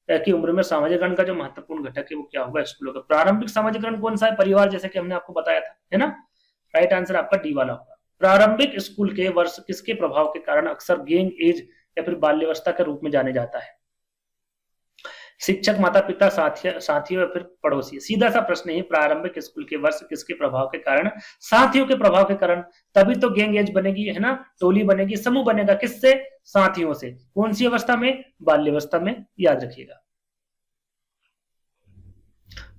की उम्र में सामाजिकरण का जो महत्वपूर्ण घटक है वो क्या होगा, स्कूल होगा। प्रारंभिक सामाजिकरण कौन सा है, परिवार, जैसे कि हमने आपको बताया था, है ना। राइट आंसर आपका डी वाला होगा। प्रारंभिक स्कूल के वर्ष किसके प्रभाव के कारण अक्सर गैंग एज या फिर बाल्यावस्था के रूप में जाने जाता है, शिक्षक, माता पिता, साथियों या फिर पड़ोसी। सीधा सा प्रश्न है, प्रारंभिक स्कूल के वर्ष किसके प्रभाव के कारण, साथियों के प्रभाव के कारण, तभी तो गैंग एज बनेगी, है ना, टोली बनेगी, समूह बनेगा, किससे, साथियों से। कौन सी अवस्था में, बाल्यावस्था में, याद रखिएगा।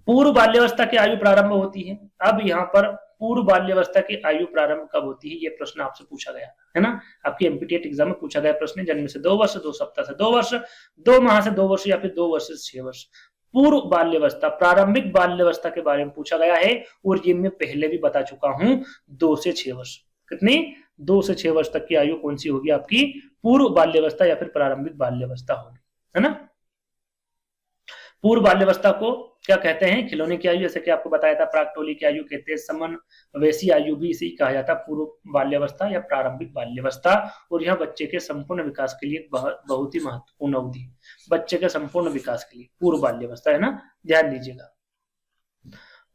पूर्व बाल्यावस्था की आयु प्रारंभ होती है। अब यहाँ पर पूर्व बाल्यावस्था की आयु प्रारंभ कब होती है, ये प्रश्न आपसे पूछा गया, है ना। आपके एमपीटीएट एग्जाम में पूछा गया प्रश्न, जन्म से 2 वर्ष, 2 सप्ताह से 2 वर्ष, 2 माह से 2 वर्ष या फिर 2 वर्ष से 6 वर्ष। पूर्व बाल्यावस्था, प्रारंभिक बाल्यावस्था के बारे में पूछा गया है, और ये मैं पहले भी बता चुका हूं, 2 से 6 वर्ष। कितनी, 2 से 6 वर्ष तक की आयु कौन सी होगी, आपकी पूर्व बाल्यावस्था या फिर प्रारंभिक बाल्यावस्था होगी, है ना। पूर्व बाल्यावस्था को क्या कहते हैं, खिलौने की आयु, जैसे कि आपको बताया था, प्राक्टोली की आयु कहते हैं, समवयसी आयु भी इसे कहा जाता है, पूर्व बाल्यावस्था या प्रारंभिक बाल्यावस्था। और यह बच्चे के संपूर्ण विकास के लिए बहुत ही महत्वपूर्ण अवधि। बच्चे के संपूर्ण विकास के लिए। पूर्व बाल्यावस्था है ना, ध्यान दीजिएगा।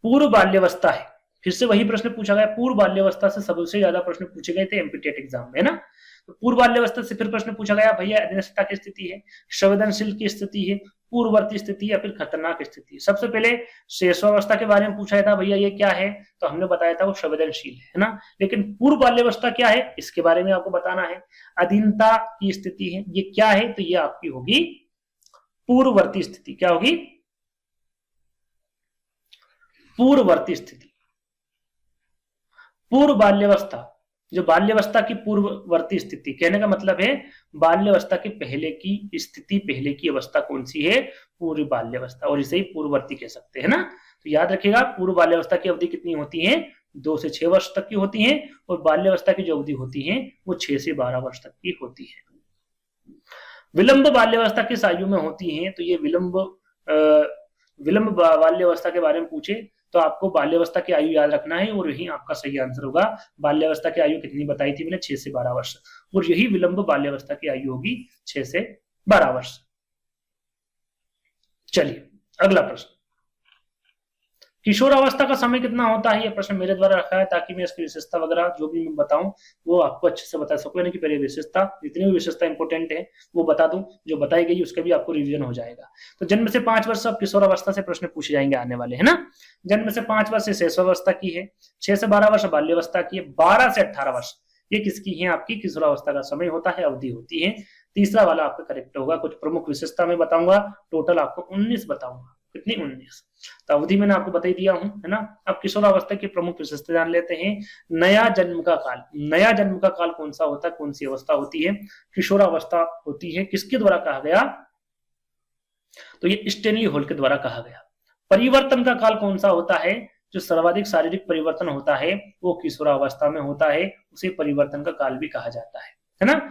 पूर्व बाल्यावस्था है, फिर से वही प्रश्न पूछा गया। पूर्व बाल्यावस्था से सबसे ज्यादा प्रश्न पूछे गए थे एमपीटेट एग्जाम में, है ना। तो पूर्व बाल्यावस्था से फिर प्रश्न पूछा गया, भैया अधीनस्थता की स्थिति है, संवेदनशील की स्थिति है, पूर्ववर्ती स्थिति या फिर खतरनाक स्थिति। सबसे पहले शेषावस्था के बारे में पूछा था, भैया ये क्या है, तो हमने बताया था वो संवेदनशील है ना। लेकिन पूर्व बाल्यावस्था क्या है, इसके बारे में आपको बताना है। अधीनता की स्थिति है, ये क्या है, तो ये आपकी होगी पूर्ववर्ती स्थिति। क्या होगी, पूर्ववर्ती स्थिति। पूर्व बाल्यावस्था, जो बाल्यावस्था की पूर्ववर्ती स्थिति, कहने का मतलब है बाल्यावस्था के पहले की स्थिति, पहले की अवस्था कौन सी है, पूर्व बाल्यावस्था, और इसे ही पूर्ववर्ती कह सकते हैं ना। तो याद रखिएगा, पूर्व बाल्यावस्था की अवधि कितनी होती है, 2 से 6 वर्ष तक की होती है, और बाल्यावस्था की जो अवधि होती है वो 6 से 12 वर्ष तक की होती है। विलंब बाल्यावस्था किस आयु में होती है, तो ये विलंब बाल्यावस्था के बारे में पूछे तो आपको बाल्यावस्था की आयु याद रखना है, और यही आपका सही आंसर होगा। बाल्यावस्था की आयु कितनी बताई थी मैंने, 6 से 12 वर्ष, और यही विलंब बाल्यावस्था की आयु होगी 6 से 12 वर्ष। चलिए अगला प्रश्न, किशोरावस्था का समय कितना होता है, यह प्रश्न मेरे द्वारा रखा है ताकि मैं इसकी विशेषता वगैरह जो भी मैं बताऊं वो आपको अच्छे से बता सकूं, यानी कि पहले विशेषता, जितनी भी विशेषता इंपोर्टेंट है वो बता दूं, जो बताई गई उसका भी आपको रिवीजन हो जाएगा। तो जन्म से 5 वर्ष अब किशोरावस्था से प्रश्न पूछे जाएंगे आने वाले, है ना। जन्म से 5 वर्ष से शैशवावस्था की है, 6 से 12 वर्ष बाल्यावस्था की है, 12 से 18 वर्ष ये किसकी है, आपकी किशोरावस्था का समय होता है, अवधि होती है। तीसरा वाला आपका करेक्ट होगा। कुछ प्रमुख विशेषता में बताऊंगा, टोटल आपको 19 बताऊंगा। कितनी, 19। तो अवधि मैंने आपको बता दिया हूं, है ना। अब किशोरावस्था की प्रमुख विशेषता जान लेते हैं। नया जन्म का काल, नया जन्म का काल कौन सा होता है, कौन सी अवस्था होती है, किशोरावस्था होती है। किसके द्वारा कहा गया, तो ये स्टेनली हॉल के द्वारा कहा गया। परिवर्तन का काल कौन सा होता है, जो सर्वाधिक शारीरिक परिवर्तन होता है वो किशोरावस्था में होता है, उसे परिवर्तन का काल भी कहा जाता है ना।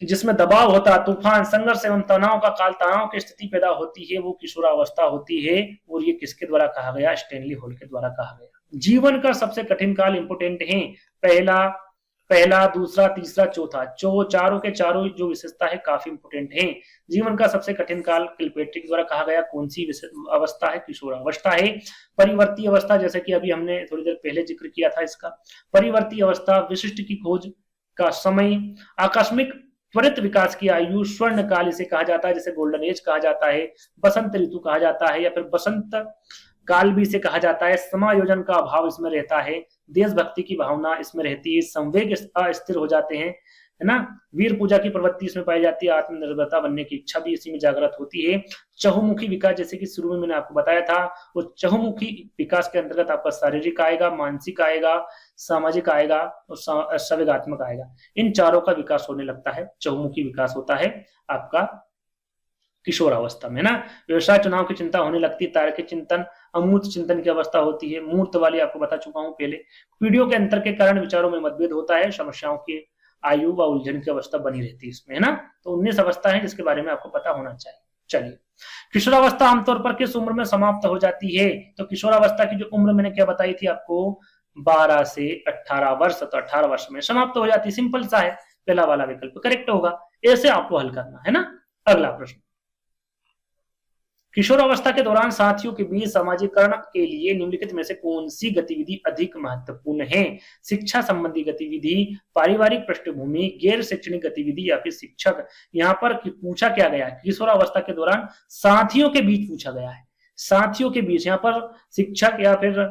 जिसमें दबाव होता है, तूफान, संघर्ष एवं तनाव का काल, तनाव की स्थिति पैदा होती है, वो किशोरावस्था होती है, और ये किसके द्वारा कहा गया, स्टेनली हॉल के द्वारा कहा गया। जीवन का सबसे कठिन काल इंपोर्टेंट है, पहला, दूसरा, तीसरा, चौथा, चारों के चारों जो विशेषता है काफी इंपोर्टेंट है। जीवन का सबसे कठिन काल किलपेट्री द्वारा कहा गया, कौन सी अवस्था है, किशोरावस्था है। परिवर्ती अवस्था, जैसे कि अभी हमने थोड़ी देर पहले जिक्र किया था इसका, परिवर्ती अवस्था, विशिष्ट की खोज का समय, आकस्मिक त्वरित विकास की आयु, स्वर्ण काल इसे कहा जाता है, जैसे गोल्डन एज कहा जाता है, बसंत ऋतु कहा जाता है, या फिर बसंत काल भी इसे कहा जाता है। समायोजन का अभाव इसमें रहता है, देशभक्ति की भावना इसमें रहती है, संवेग अस्थिर हो जाते हैं, है ना। वीर पूजा की प्रवृत्ति इसमें पाई जाती है, आत्मनिर्भरता बनने की इच्छा भी इसी में जागृत होती है। चहुमुखी विकास, जैसे कि शुरू में मैंने आपको बताया था, वो चहुमुखी विकास के अंतर्गत आपका शारीरिक आएगा, मानसिक आएगा, सामाजिक आएगा और संवेगात्मक आएगा। इन चारों का विकास होने लगता है, चहुमुखी विकास होता है आपका किशोरावस्था में ना। व्यवसाय चुनाव की चिंता होने लगती है, तार्किक चिंतन, अमूर्त चिंतन की अवस्था होती है। मूर्त वाली आपको बता चुका हूं पहले। पीढ़ियों के अंतर के कारण विचारों में मतभेद होता है, समस्याओं की आयु व उलझन की अवस्था बनी रहती है इसमें, है ना। तो 19 अवस्था है जिसके बारे में आपको पता होना चाहिए। चलिए, किशोरावस्था आमतौर पर किस उम्र में समाप्त हो जाती है, तो किशोरावस्था की जो उम्र मैंने क्या बताई थी आपको, 12 से 18 वर्ष, तो 18 वर्ष में समाप्त हो जाती है। सिंपल सा है, पहला वाला विकल्प करेक्ट होगा। ऐसे आपको हल करना है ना। अगला प्रश्न, किशोरावस्था के दौरान साथियों के बीच सामाजिकरण के लिए निम्नलिखित में से कौन सी गतिविधि अधिक महत्वपूर्ण है, शिक्षा संबंधी गतिविधि, पारिवारिक पृष्ठभूमि, गैर शैक्षणिक गतिविधि, या फिर शिक्षक। यहाँ पर पूछा क्या गया है, किशोरावस्था के दौरान साथियों के बीच पूछा गया है, साथियों के बीच। यहाँ पर शिक्षक या फिर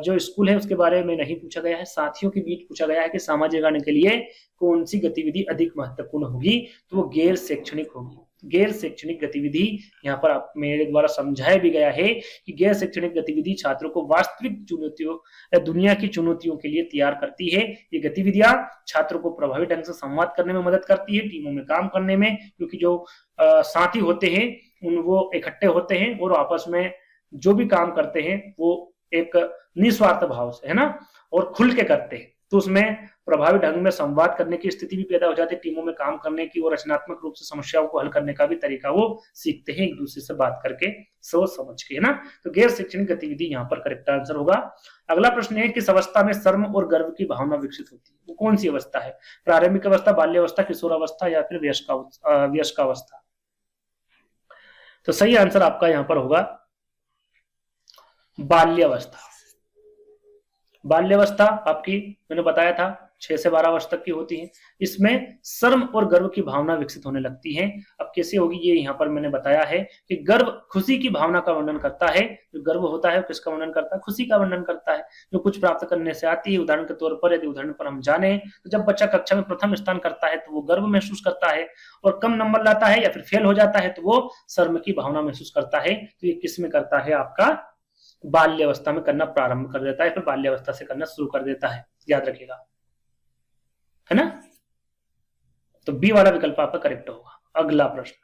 जो स्कूल है उसके बारे में नहीं पूछा गया है, साथियों के बीच पूछा गया है कि सामाजिकरण के लिए कौन सी गतिविधि अधिक महत्वपूर्ण होगी, तो वो गैर शैक्षणिक होगी। गैर शैक्षणिक गतिविधि यहाँ पर आप मेरे द्वारा समझाया भी गया है कि गैर शैक्षणिक गतिविधि छात्रों को वास्तविक चुनौतियों या दुनिया की चुनौतियों के लिए तैयार करती है। ये गतिविधियां छात्रों को प्रभावी ढंग से संवाद करने में मदद करती है, टीमों में काम करने में, क्योंकि जो साथी होते हैं वो इकट्ठे होते हैं और आपस में जो भी काम करते हैं वो एक निस्वार्थ भाव से, है ना, और खुल के करते हैं, तो उसमें प्रभावी ढंग में संवाद करने की स्थिति भी पैदा हो जाती है, टीमों में काम करने की और रचनात्मक रूप से समस्याओं को हल करने का भी तरीका वो सीखते हैं, एक दूसरे से बात करके, सोच समझ के, है ना। तो गैर शैक्षणिक गतिविधि यहाँ पर करेक्ट आंसर होगा। अगला प्रश्न है, किस अवस्था में शर्म और गर्व की भावना विकसित होती है, वो कौन सी अवस्था है, प्रारंभिक अवस्था, बाल्यावस्था, किशोरावस्था, या फिर वयस्कावस्था। तो सही आंसर आपका यहां पर होगा बाल्यावस्था। बाल्यावस्था आपकी मैंने बताया था 6 से 12 वर्ष तक की होती है। इसमें शर्म और गर्व की भावना विकसित होने लगती है। अब कैसे होगी ये यहाँ पर मैंने बताया है कि गर्व खुशी की भावना का वर्णन करता है। जो गर्व होता है किसका वर्णन करता है? खुशी का वर्णन करता है, जो कुछ प्राप्त करने से आती है। उदाहरण के तौर पर यदि उदाहरण पर हम जाने तो जब बच्चा कक्षा में प्रथम स्थान करता है तो वो गर्व महसूस करता है, और कम नंबर लाता है या फिर फेल हो जाता है तो वो शर्म की भावना महसूस करता है। तो ये किस में करता है? आपका बाल्यावस्था में करना प्रारंभ कर देता है, फिर बाल्यावस्था से करना शुरू कर देता है। याद रखिएगा, है ना। तो बी वाला विकल्प आपका करेक्ट होगा। अगला प्रश्न,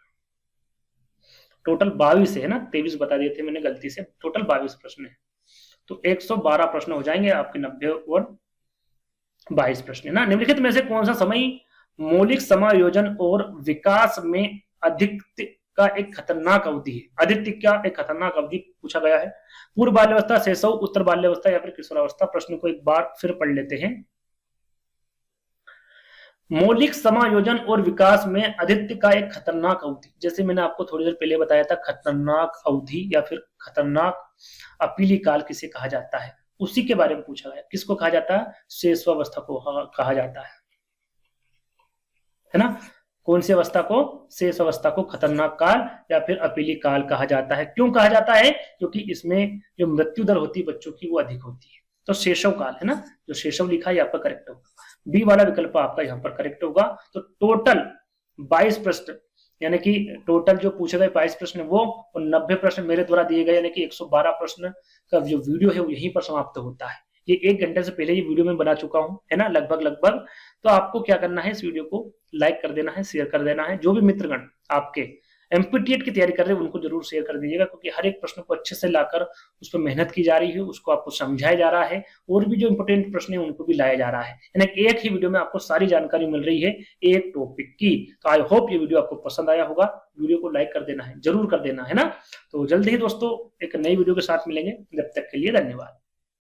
टोटल 22 है ना, 23 बता दिए थे मैंने गलती से, टोटल 22 प्रश्न है। तो 112 प्रश्न हो जाएंगे आपके, 90 और 22 प्रश्न है ना। निम्नलिखित में से कौन सा समय मौलिक समायोजन और विकास में अधिक का एक खतरनाक अवधि है? आदित्य का एक खतरनाक अवधि पूछा गया है। पूर्व बाल्यावस्था, शैशव, उत्तर बाल्यावस्था या फिर किशोरावस्था? प्रश्न को एक बार फिर पढ़ लेते हैं। मौलिक समायोजन और विकास में आदित्य का एक खतरनाक अवधि, जैसे मैंने आपको थोड़ी देर पहले बताया था, खतरनाक अवधि या फिर खतरनाक अपीली काल किसे कहा जाता है, उसी के बारे में पूछा गया। किसको कहा जाता है? शैशवावस्था को कहा जाता है ना। कौन सी अवस्था को? शेष अवस्था को खतरनाक काल या फिर अपीली काल कहा जाता है। क्यों कहा जाता है? क्योंकि इसमें जो मृत्यु दर होती है बच्चों की वो अधिक होती है। तो शैशव काल है ना, जो शैशव लिखा है आपका करेक्ट होगा। बी वाला विकल्प आपका यहाँ पर करेक्ट होगा। तो टोटल 22 प्रश्न, यानी कि टोटल जो पूछे गए 22 प्रश्न वो, और 90 प्रश्न मेरे द्वारा दिए गए, यानी कि 112 प्रश्न का जो वीडियो है वो यहीं पर समाप्त होता है। ये 1 घंटे से पहले ये वीडियो मैं बना चुका हूं, है ना, लगभग। तो आपको क्या करना है, इस वीडियो को लाइक कर देना है, शेयर कर देना है। जो भी मित्रगण आपके एमपीटीएट की तैयारी कर रहे हैं उनको जरूर शेयर कर दीजिएगा, क्योंकि हर एक प्रश्न को अच्छे से लाकर उस पर मेहनत की जा रही है, उसको आपको समझाया जा रहा है, और भी जो इंपोर्टेंट प्रश्न है उनको भी लाया जा रहा है। यानी एक ही वीडियो में आपको सारी जानकारी मिल रही है एक टॉपिक की। तो आई होप ये वीडियो आपको पसंद आया होगा। वीडियो को लाइक कर देना है, जरूर कर देना, है ना। तो जल्दी ही दोस्तों एक नई वीडियो के साथ मिलेंगे, जब तक के लिए धन्यवाद।